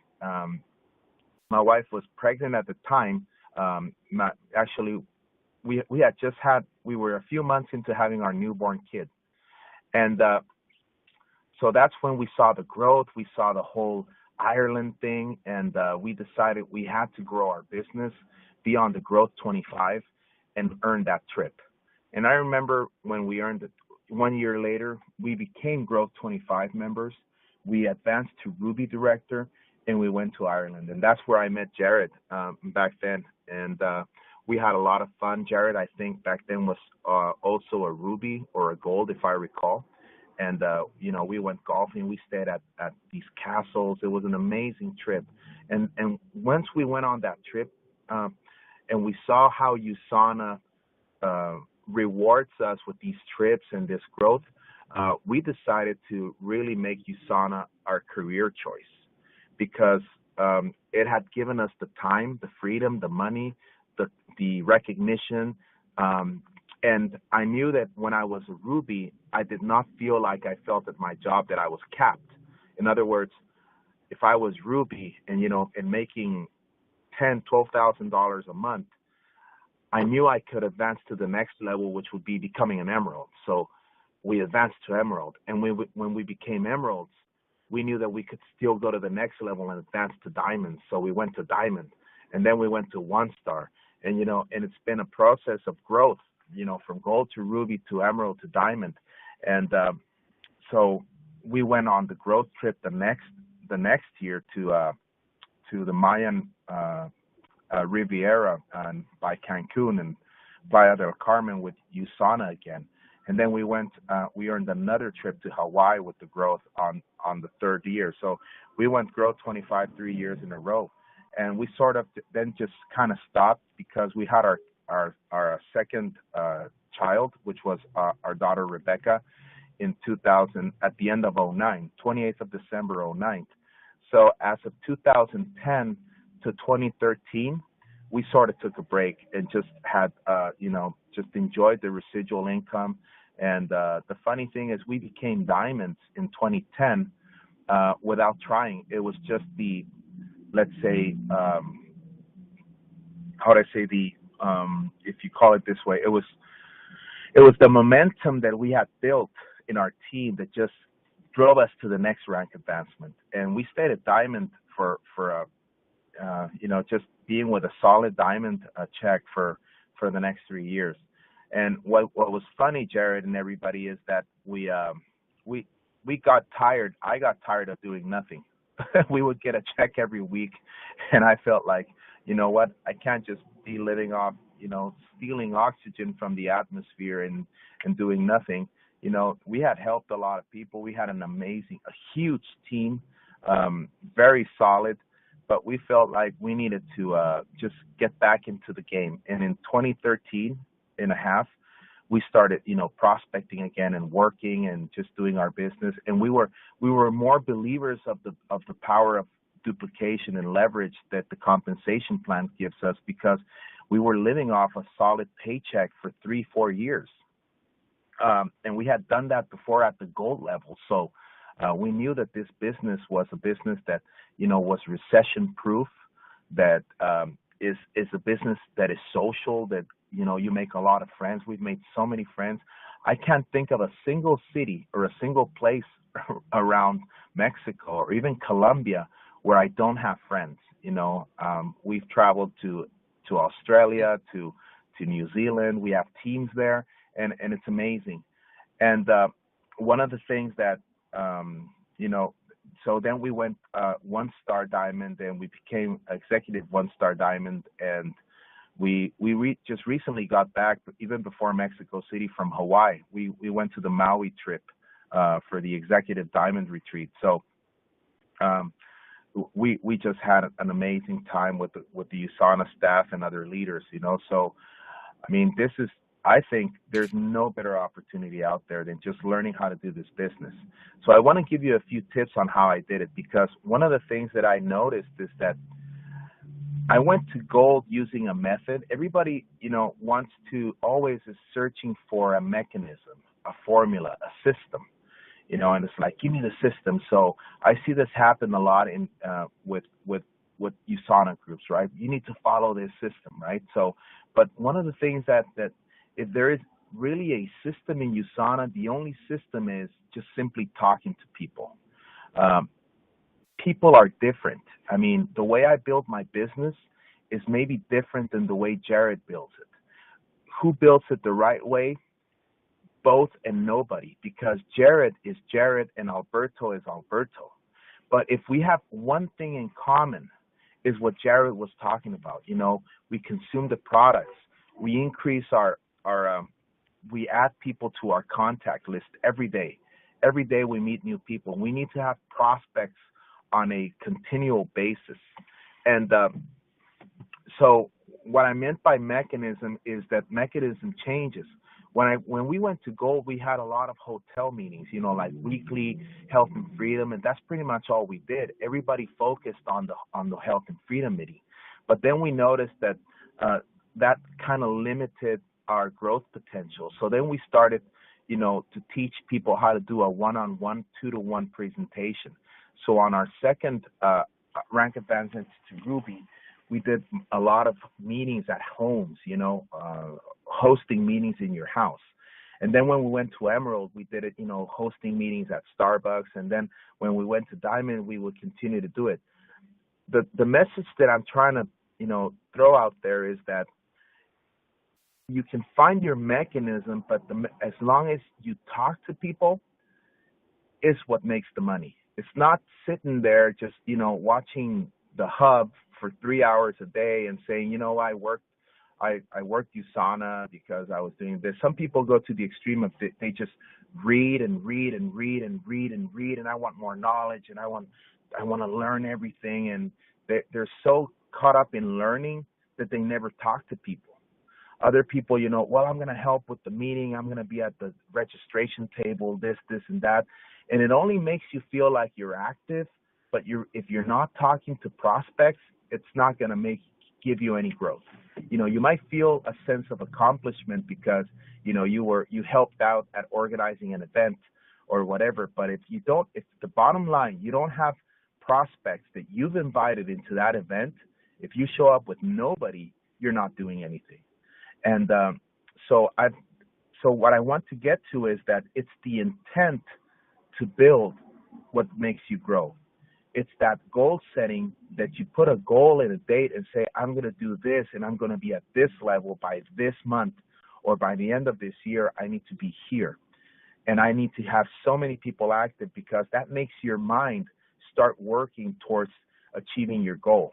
My wife was pregnant at the time. We were a few months into having our newborn kid. And so that's when we saw the growth. We saw the whole Ireland thing, and we decided we had to grow our business beyond the Growth 25 and earn that trip. And I remember when we earned it, 1 year later, we became Growth 25 members. We advanced to Ruby Director, and we went to Ireland. And that's where I met Jared back then. And we had a lot of fun. Jared, I think, back then was also a Ruby or a Gold, if I recall. And, we went golfing. We stayed at these castles. It was an amazing trip. And once we went on that trip, and we saw how USANA rewards us with these trips and this growth, we decided to really make USANA our career choice, because it had given us the time, the freedom, the money, the recognition. And I knew that when I was a Ruby, I did not feel like I felt at my job that I was capped. In other words, if I was Ruby and, and making $10,000, $12,000 a month, I knew I could advance to the next level, which would be becoming an emerald. So we advanced to emerald. And when we became emeralds, we knew that we could still go to the next level and advance to diamond. So we went to diamond, and then we went to 1-star. And, and it's been a process of growth, from gold to ruby to emerald to diamond. And so we went on the growth trip the next year to the Mayan Riviera by Cancun and Playa del Carmen with USANA again. And then we earned another trip to Hawaii with the growth on the third year. So we went growth 25 3 years in a row. And we sort of then just kind of stopped because we had our second child, which was our daughter Rebecca, in 2000, at the end of 2009, 28th of December 2009. So as of 2010 to 2013, we sort of took a break and just had, just enjoyed the residual income. And the funny thing is we became diamonds in 2010 without trying. It was just let's say, how do I say, if you call it this way, it was the momentum that we had built in our team that just drove us to the next rank advancement. And we stayed at Diamond for just being with a solid Diamond check for the next 3 years. And what was funny, Jared and everybody, is that we got tired. I got tired of doing nothing. We would get a check every week, and I felt like, you know what, I can't just be living off, stealing oxygen from the atmosphere and doing nothing. We had helped a lot of people. We had a huge team, very solid, but we felt like we needed to just get back into the game. And in 2013 and a half, we started, prospecting again and working and just doing our business. And we were more believers of the power of duplication and leverage that the compensation plan gives us, because we were living off a solid paycheck for 3-4 years. And we had done that before at the gold level. So we knew that this business was a business that, was recession proof, that is a business that is social, that, you make a lot of friends. We've made so many friends. I can't think of a single city or a single place around Mexico or even Colombia where I don't have friends. We've traveled to Australia, to New Zealand. We have teams there, and it's amazing. And one of the things that, so then we went 1-star Diamond, and we became executive 1-star Diamond, and we just recently got back, even before Mexico City, from Hawaii. We went to the Maui trip for the executive Diamond retreat. So we just had an amazing time with the USANA staff and other leaders. So I mean, I think there's no better opportunity out there than just learning how to do this business. So I want to give you a few tips on how I did it, because one of the things that I noticed is that I went to gold using a method. Everybody, always is searching for a mechanism, a formula, a system, and it's like, give me the system. So I see this happen a lot in with USANA groups, right? You need to follow this system, right? So, but one of the things that if there is really a system in USANA, the only system is just simply talking to people. People are different. I mean, the way I build my business is maybe different than the way Jared builds it. Who builds it the right way? Both and nobody, because Jared is Jared and Alberto is Alberto. But if we have one thing in common, is what Jared was talking about. We consume the products. We increase we add people to our contact list every day. Every day we meet new people. We need to have prospects on a continual basis. And so what I meant by mechanism is that mechanism changes. When we went to gold, we had a lot of hotel meetings, like weekly health and freedom, and that's pretty much all we did. Everybody focused on the health and freedom meeting. But then we noticed that that kind of limited our growth potential. So then we started, to teach people how to do a one-on-one, 2-to-1 presentation. So on our second rank advancement to Ruby, we did a lot of meetings at homes, hosting meetings in your house. And then when we went to Emerald, we did it, hosting meetings at Starbucks. And then when we went to Diamond, we would continue to do it. The message that I'm trying to, throw out there is that you can find your mechanism, but as long as you talk to people, is what makes the money. It's not sitting there just, watching the hub for 3 hours a day and saying, I worked USANA because I was doing this. Some people go to the extreme of they just read and read and read and read and read, and I want more knowledge, and I want to learn everything, and they're so caught up in learning that they never talk to people. Other people, I'm going to help with the meeting. I'm going to be at the registration table, this, and that. And it only makes you feel like you're active, but if you're not talking to prospects, it's not going to give you any growth. You might feel a sense of accomplishment because, you helped out at organizing an event or whatever. But if the bottom line, you don't have prospects that you've invited into that event, if you show up with nobody, you're not doing anything. And so what I want to get to is that it's the intent to build what makes you grow. It's that goal setting, that you put a goal and a date and say, I'm going to do this and I'm going to be at this level by this month, or by the end of this year, I need to be here. And I need to have so many people active, because that makes your mind start working towards achieving your goal.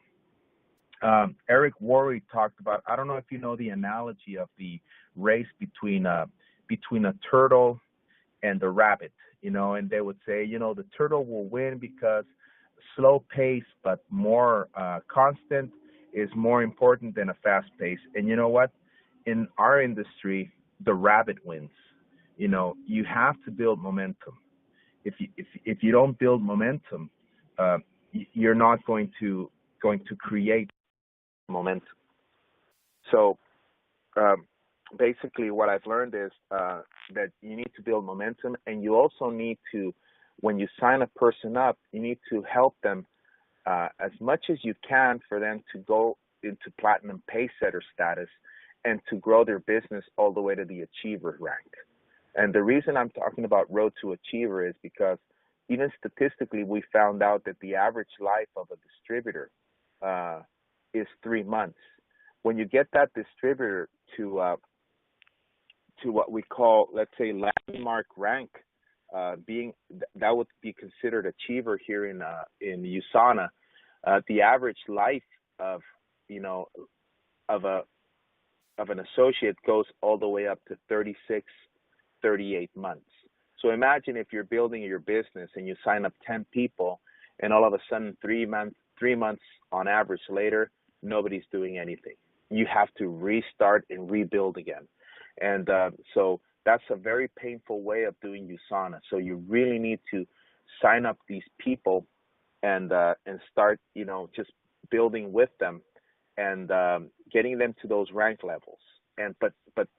Eric Worre talked about, I don't know if you know the analogy of the race between a turtle and the rabbit, and they would say, the turtle will win because slow pace but more constant is more important than a fast pace. And you know what? In our industry, the rabbit wins. You have to build momentum. If you don't build momentum, you're not going to create momentum. So basically, what I've learned is that you need to build momentum, and you also need to, when you sign a person up, you need to help them as much as you can for them to go into platinum pay setter status and to grow their business all the way to the achiever rank. And the reason I'm talking about road to achiever is because even statistically, we found out that the average life of a distributor is 3 months. When you get that distributor to what we call, let's say, landmark rank, that would be considered achiever here in USANA. The average life of an associate goes all the way up to 36, 38 months. So imagine if you're building your business and you sign up 10 people, and all of a sudden 3 months on average later, nobody's doing anything. You have to restart and rebuild again. And so that's a very painful way of doing USANA. So you really need to sign up these people and start, just building with them and getting them to those rank levels. And but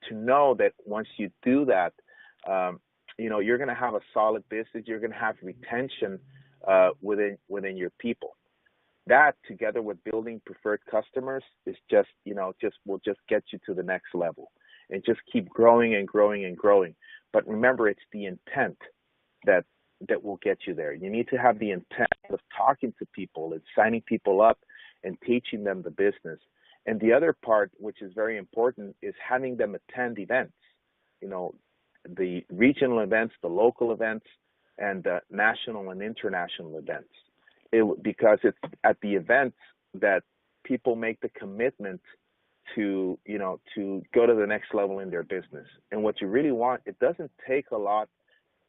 to know that once you do that, you're going to have a solid business. You're going to have retention within your people. That, together with building preferred customers, is will just get you to the next level, and just keep growing and growing and growing. But remember, it's the intent that will get you there. You need to have the intent of talking to people and signing people up and teaching them the business. And the other part, which is very important, is having them attend events. The regional events, the local events, and the national and international events. Because it's at the events that people make the commitment to go to the next level in their business. And what you really want, it doesn't take a lot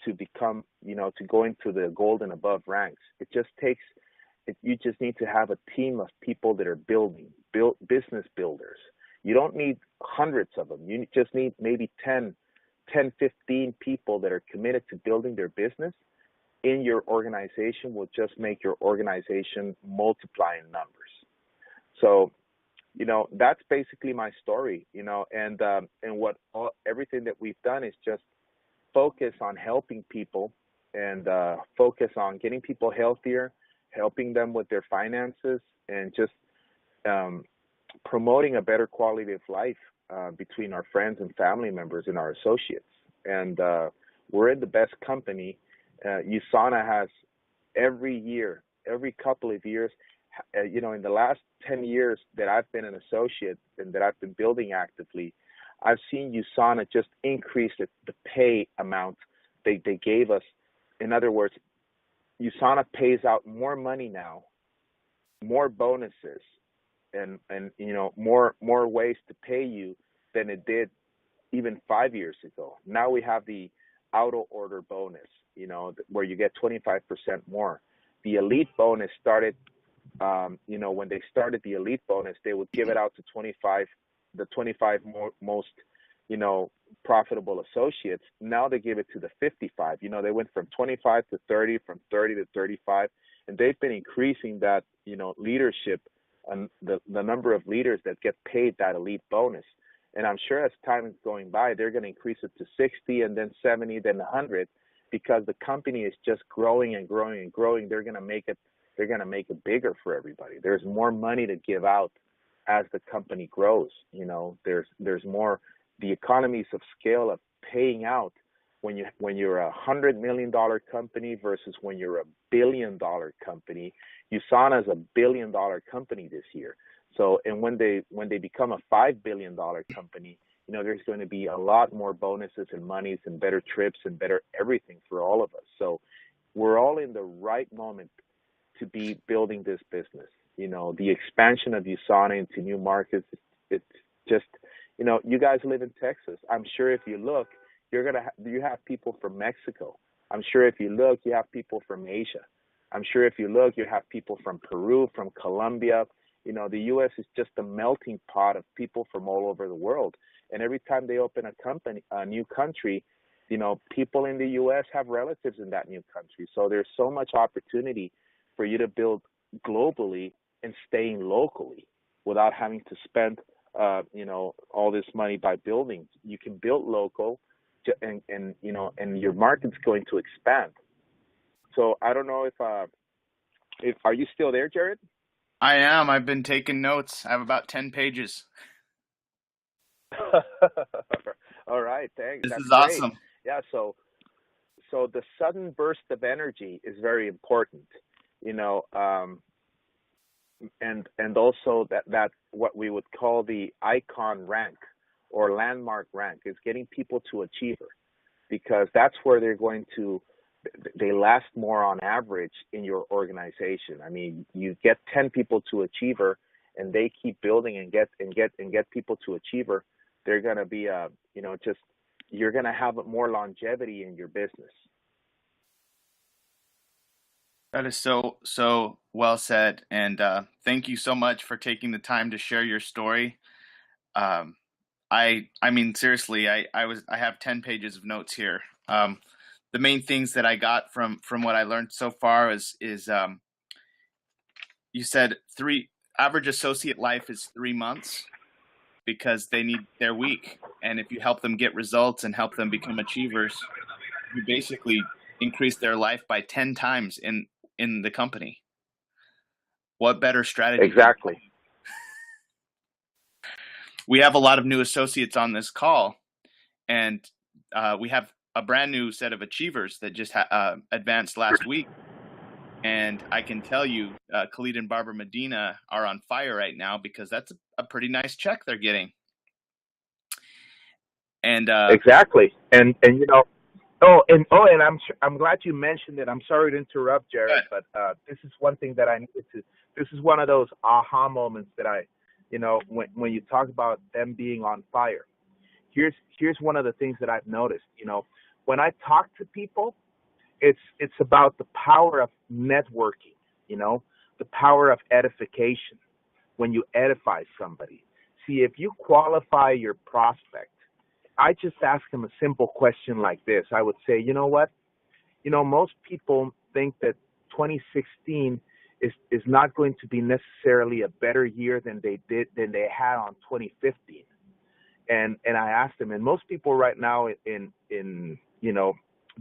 to become, to go into the gold and above ranks. You just need to have a team of people that are business builders. You don't need hundreds of them. You just need maybe 10, 15 people that are committed to building their business in your organization. Will just make your organization multiply in numbers. So, that's basically my story, and everything that we've done is just focus on helping people and focus on getting people healthier, helping them with their finances, and just promoting a better quality of life between our friends and family members and our associates. And we're in the best company. USANA has every couple of years, in the last 10 years that I've been an associate and that I've been building actively, I've seen USANA just increase the pay amount they gave us. In other words, USANA pays out more money now, more bonuses, and more ways to pay you than it did even 5 years ago. Now we have the auto order bonus, where you get 25% more. The elite bonus started, when they started the elite bonus, they would give it out to the 25 most, profitable associates. Now they give it to the 55. They went from 25 to 30, from 30 to 35, and they've been increasing that, leadership and the number of leaders that get paid that elite bonus. And I'm sure as time is going by, they're going to increase it to 60 and then 70, then 100, because the company is just growing and growing and growing. They're going to make it bigger for everybody. There's more money to give out as the company grows. There's more the economies of scale of paying out when you're $100 million company versus when you're $1 billion company. USANA is $1 billion company this year. So, and when they become a $5 billion company, there's going to be a lot more bonuses and monies and better trips and better everything for all of us. So we're all in the right moment to be building this business. The expansion of USANA into new markets, it's just, you guys live in Texas. I'm sure if you look, you have people from Mexico. I'm sure if you look, you have people from Asia. I'm sure if you look, you have people from Peru, from Colombia. The U.S. is just a melting pot of people from all over the world. And every time they open a new country, people in the U.S. have relatives in that new country. So there's so much opportunity for you to build globally and staying locally without having to spend, all this money by building. You can build local, and your market's going to expand. So I don't know if are you still there, Jared? I am. I've been taking notes. I have about 10 pages. All right, thanks. This That's is great. awesome. Yeah, so the sudden burst of energy is very important, and also that what we would call the icon rank or landmark rank is getting people to achiever, because that's where they last more on average in your organization. I mean, you get 10 people to achiever and they keep building and get people to achiever, they're going to be you're going to have more longevity in your business. That is so well said, and thank you so much for taking the time to share your story. I mean, seriously, I have 10 pages of notes here. The main things that I got from what I learned so far is you said average associate life is 3 months because they're weak, and if you help them get results and help them become achievers, you basically increase their life by 10 times in the company. What better strategy? Exactly. We have a lot of new associates on this call, and we have a brand new set of achievers that just advanced last week. And I can tell you, Khalid and Barbara Medina are on fire right now because that's a pretty nice check they're getting. And exactly. And I'm glad you mentioned it. I'm sorry to interrupt, Jared, but this is one thing that I needed to. This is one of those aha moments that when you talk about them being on fire. Here's one of the things that I've noticed. When I talk to people, it's about the power of networking. The power of edification. When you edify somebody, see, if you qualify your prospect, I just ask them a simple question like this. I would say, you know what? Most people think that 2016 is not going to be necessarily a better year than they had on 2015. And I asked them, and most people right now in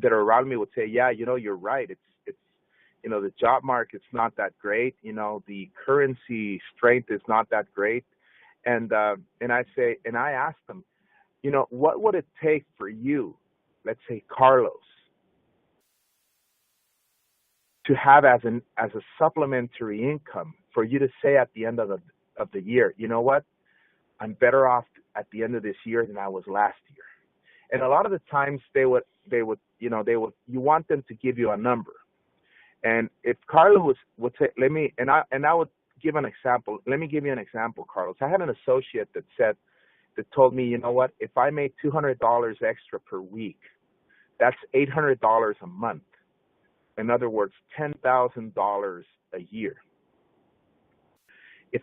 that are around me would say, yeah, you're right. It's the job market's not that great. The currency strength is not that great. And I asked them, what would it take for you, let's say Carlos, to have as a supplementary income for you to say at the end of the year, you know what, I'm better off at the end of this year than I was last year. And a lot of the times they would you want them to give you a number. And if Carlos would say, I would give an example. Let me give you an example, Carlos. I had an associate that told me, you know what, if I made $200 extra per week, that's $800 a month. In other words, $10,000 a year. If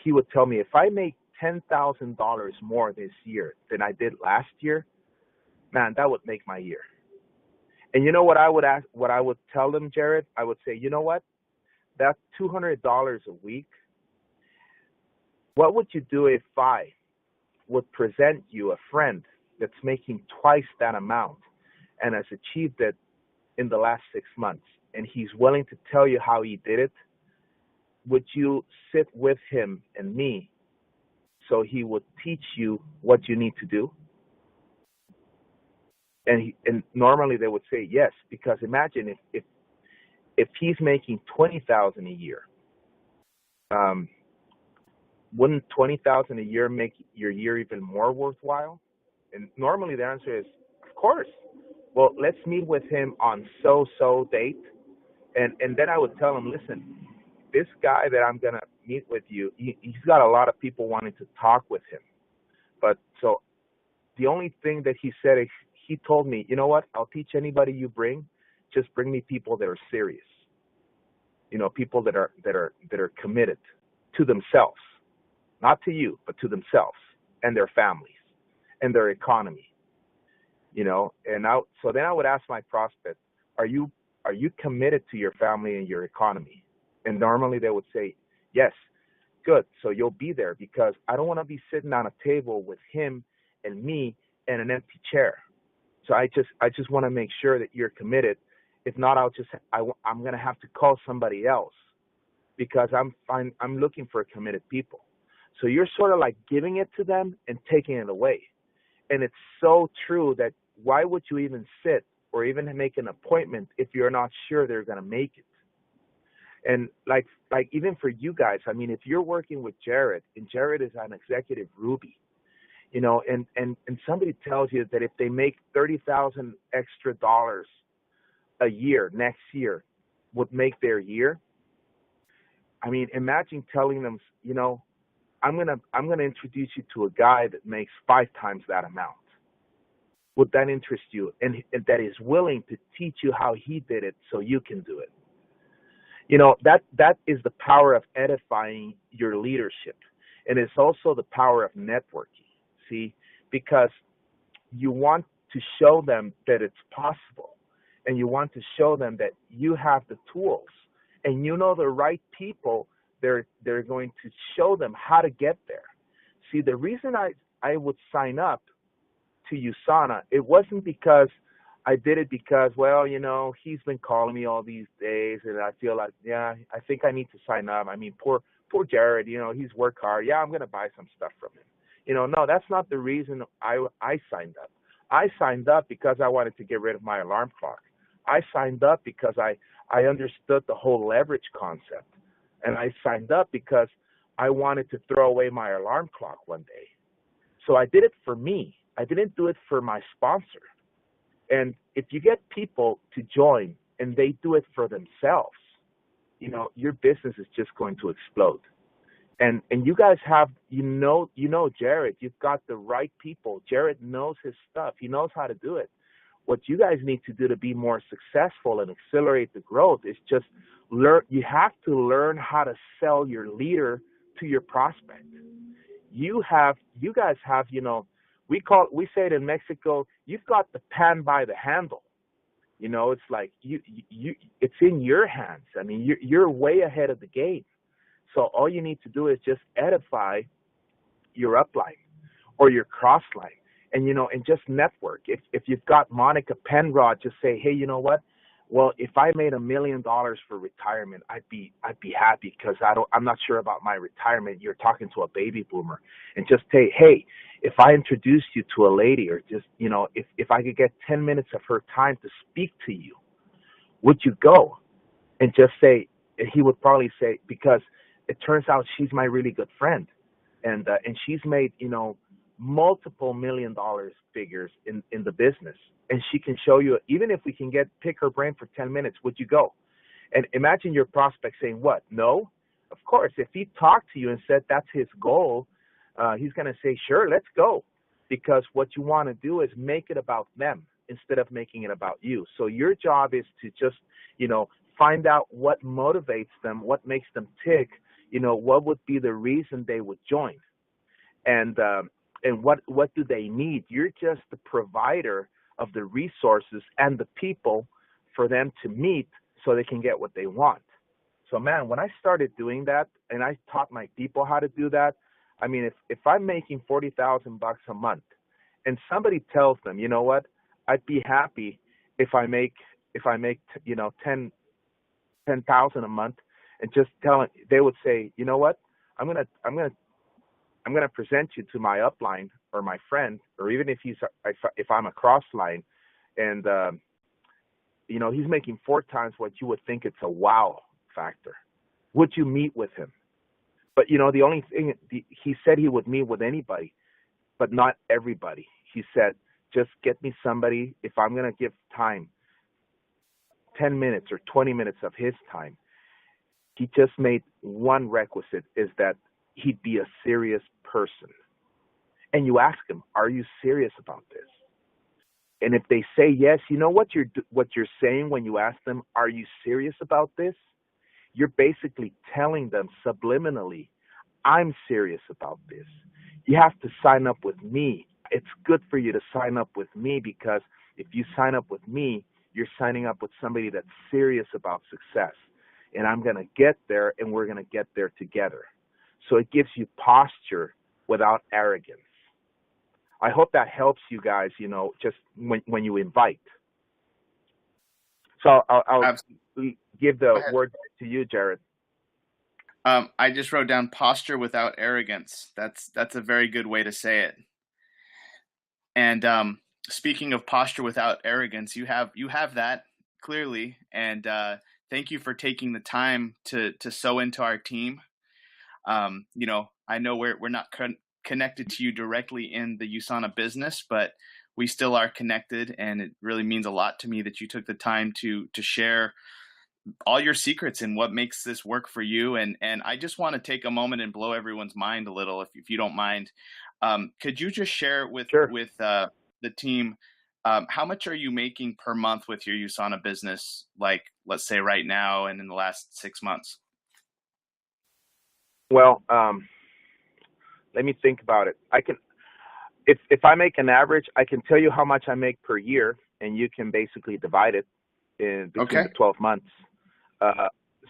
he would tell me, if I make $10,000 more this year than I did last year, man, that would make my year. And you know what I would tell them, Jared? I would say, you know what? That's $200 a week. What would you do if I would present you a friend that's making twice that amount and has achieved it in the last 6 months, and he's willing to tell you how he did it? would you sit with him and me so he would teach you what you need to do? And normally they would say yes, because imagine if he's making 20,000 a year, wouldn't 20,000 a year make your year even more worthwhile? And normally the answer is, of course. Well, let's meet with him on so date, and then I would tell him, listen, this guy that I'm gonna meet with you, he's got a lot of people wanting to talk with him, but so the only thing that he said is, he told me, you know what, I'll teach anybody you bring, just bring me people that are serious, people that are committed to themselves, not to you, but to themselves and their families and their economy, so then I would ask my prospect, are you committed to your family and your economy? And normally they would say, yes. Good. So you'll be there, because I don't want to be sitting on a table with him and me and an empty chair. So I just want to make sure that you're committed. If not, I'm going to have to call somebody else, because I'm looking for committed people. So you're sort of like giving it to them and taking it away. And it's so true that why would you even sit or even make an appointment if you're not sure they're going to make it? And like even for you guys, I mean, if you're working with Jared, and Jared is an executive Ruby, and somebody tells you that if they make $30,000 extra dollars a year next year would make their year. I mean, imagine telling them, I'm gonna introduce you to a guy that makes 5 times that amount. Would that interest you? And that is willing to teach you how he did it so you can do it. That is the power of edifying your leadership. And it's also the power of networking. See, because you want to show them that it's possible, and you want to show them that you have the tools, and the right people. They're going to show them how to get there. See, the reason I would sign up to USANA, it wasn't because I did it because, he's been calling me all these days, and I feel like, I think I need to sign up. I mean, poor Jared, he's worked hard. Yeah, I'm going to buy some stuff from him. No, that's not the reason I signed up. I signed up because I wanted to get rid of my alarm clock. I signed up because I understood the whole leverage concept. And I signed up because I wanted to throw away my alarm clock one day. So I did it for me. I didn't do it for my sponsor. And if you get people to join and they do it for themselves, your business is just going to explode. And you guys have, Jared, you've got the right people. Jared knows his stuff. He knows how to do it. What you guys need to do to be more successful and accelerate the growth is just learn. You have to learn how to sell your leader to your prospect. You guys have, we say it in Mexico, you've got the pan by the handle. It's like it's in your hands. I mean, you're way ahead of the game. So all you need to do is just edify your upline or your crossline. And, and just network. If you've got Monica Penrod, just say, hey, you know what? Well, if I made $1 million for retirement, I'd be happy, because I'm not sure about my retirement. You're talking to a baby boomer, and just say, hey, if I introduced you to a lady, or just, if I could get 10 minutes of her time to speak to you, would you go? And just say, he would probably say, because it turns out she's my really good friend, and she's made, multiple $1 million figures in the business, and she can show you. Even if we can pick her brain for 10 minutes, would you go? And imagine your prospect saying, what? No? Of course. If he talked to you and said that's his goal, he's going to say, sure, let's go, because what you want to do is make it about them instead of making it about you. So your job is to just find out what motivates them, what makes them tick, what would be the reason they would join, and what do they need? You're just the provider of the resources and the people for them to meet so they can get what they want. So, man, when I started doing that, and I taught my people how to do that, I mean, if I'm making $40,000 a month, and somebody tells them, you know what, I'd be happy if I make $10,000 a month, and just telling, they would say, you know what, I'm gonna present you to my upline or my friend, or even if I'm a cross line, and he's making 4 times what you would think it's a wow factor. Would you meet with him? But the only thing, he said he would meet with anybody, but not everybody. He said, just get me somebody. If I'm gonna give time, 10 minutes or 20 minutes of his time, he just made one requisite, is that he'd be a serious person. And you ask him, are you serious about this? And if they say yes, you know what you're saying when you ask them, are you serious about this? You're basically telling them subliminally, I'm serious about this. You have to sign up with me. It's good for you to sign up with me, because if you sign up with me, you're signing up with somebody that's serious about success. And I'm going to get there, and we're going to get there together. So it gives you posture without arrogance. I hope that helps you guys, just when you invite. So I'll give the word to you, Jared. I just wrote down posture without arrogance. That's a very good way to say it. And speaking of posture without arrogance, you have that clearly. And thank you for taking the time to sew into our team. I know we're not connected to you directly in the USANA business, but we still are connected, and it really means a lot to me that you took the time to share all your secrets and what makes this work for you. And I just want to take a moment and blow everyone's mind a little, if you don't mind. Could you just share with the team, how much are you making per month with your USANA business? Like, let's say right now and in the last 6 months. Well, let me think about it. I can, if I make an average, I can tell you how much I make per year, and you can basically divide it in between the 12 months.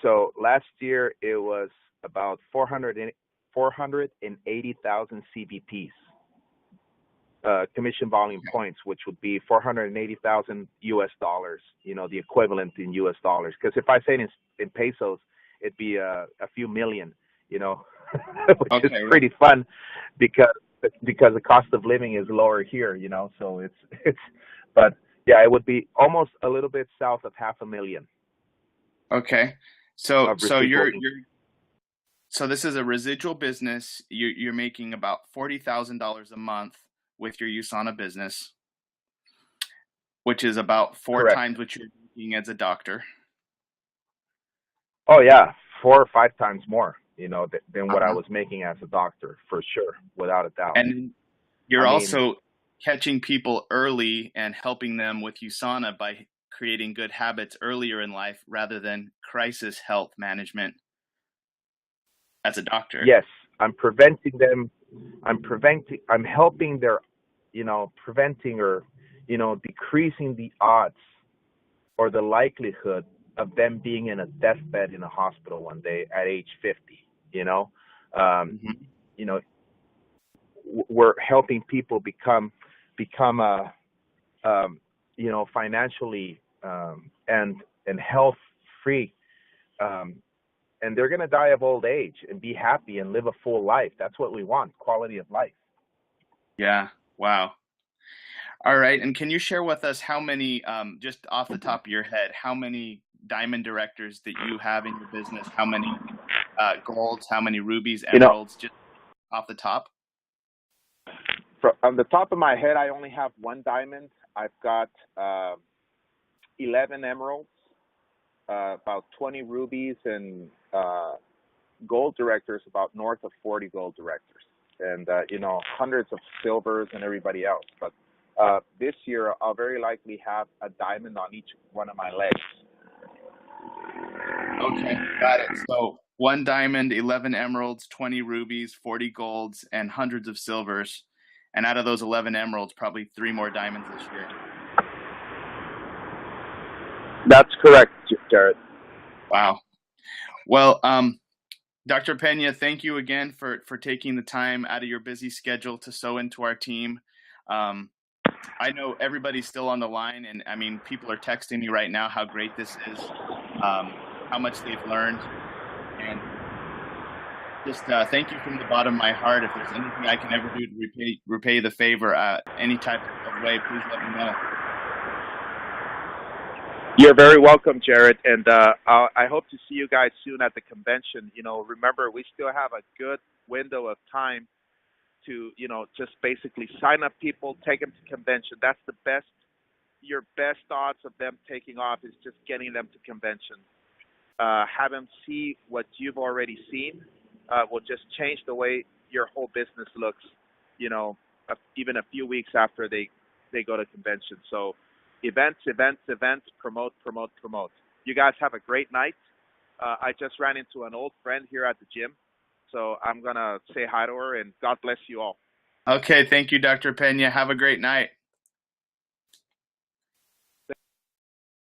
So last year it was about 480,000 CVPs, commission volume points, which would be 480,000 US dollars, the equivalent in US dollars. Because if I say it in pesos, it'd be a few million, which is pretty fun, because the cost of living is lower here, so it's, but yeah, it would be almost a little bit south of 500,000. Okay. So this is a residual business. You're making about $40,000 a month with your USANA business, which is about 4 times what you're making as a doctor. Oh yeah, 4 or 5 times more, than what I was making as a doctor, for sure, without a doubt. And you're also catching people early and helping them with USANA by creating good habits earlier in life rather than crisis health management as a doctor. Yes, I'm preventing them. I'm helping their, preventing or, decreasing the odds or the likelihood of them being in a deathbed in a hospital one day at age 50. We're helping people become financially and health free, and they're going to die of old age and be happy and live a full life. That's what we want, quality of life. Yeah. Wow. All right. And can you share with us how many, just off the top of your head, how many diamond directors that you have in your business? How many golds? How many rubies, emeralds? Just off the top. On the top of my head, I only have 1 diamond. I've got 11 emeralds, about 20 rubies, and gold directors, about north of 40 gold directors, and hundreds of silvers and everybody else. But this year, I'll very likely have a diamond on each one of my legs. Okay, got it. So 1 diamond, 11 emeralds, 20 rubies, 40 golds, and hundreds of silvers. And out of those 11 emeralds, probably 3 more diamonds this year. That's correct, Jared. Wow. Well, Dr. Pena, thank you again for taking the time out of your busy schedule to sew into our team. I know everybody's still on the line, and people are texting me right now how great this is, how much they've learned. just thank you from the bottom of my heart. If there's anything I can ever do to repay the favor, any type of way, please let me know. You're very welcome, Jared, and I hope to see you guys soon at the convention. Remember, we still have a good window of time to, just basically sign up people, take them to convention. That's the best. Your best odds of them taking off is just getting them to convention. Have them see what you've already seen. Will just change the way your whole business looks. Even a few weeks after they go to convention. So. Events, promote. You guys have a great night. I just ran into an old friend here at the gym, so I'm going to say hi to her, and God bless you all. Okay, thank you, Dr. Pena. Have a great night.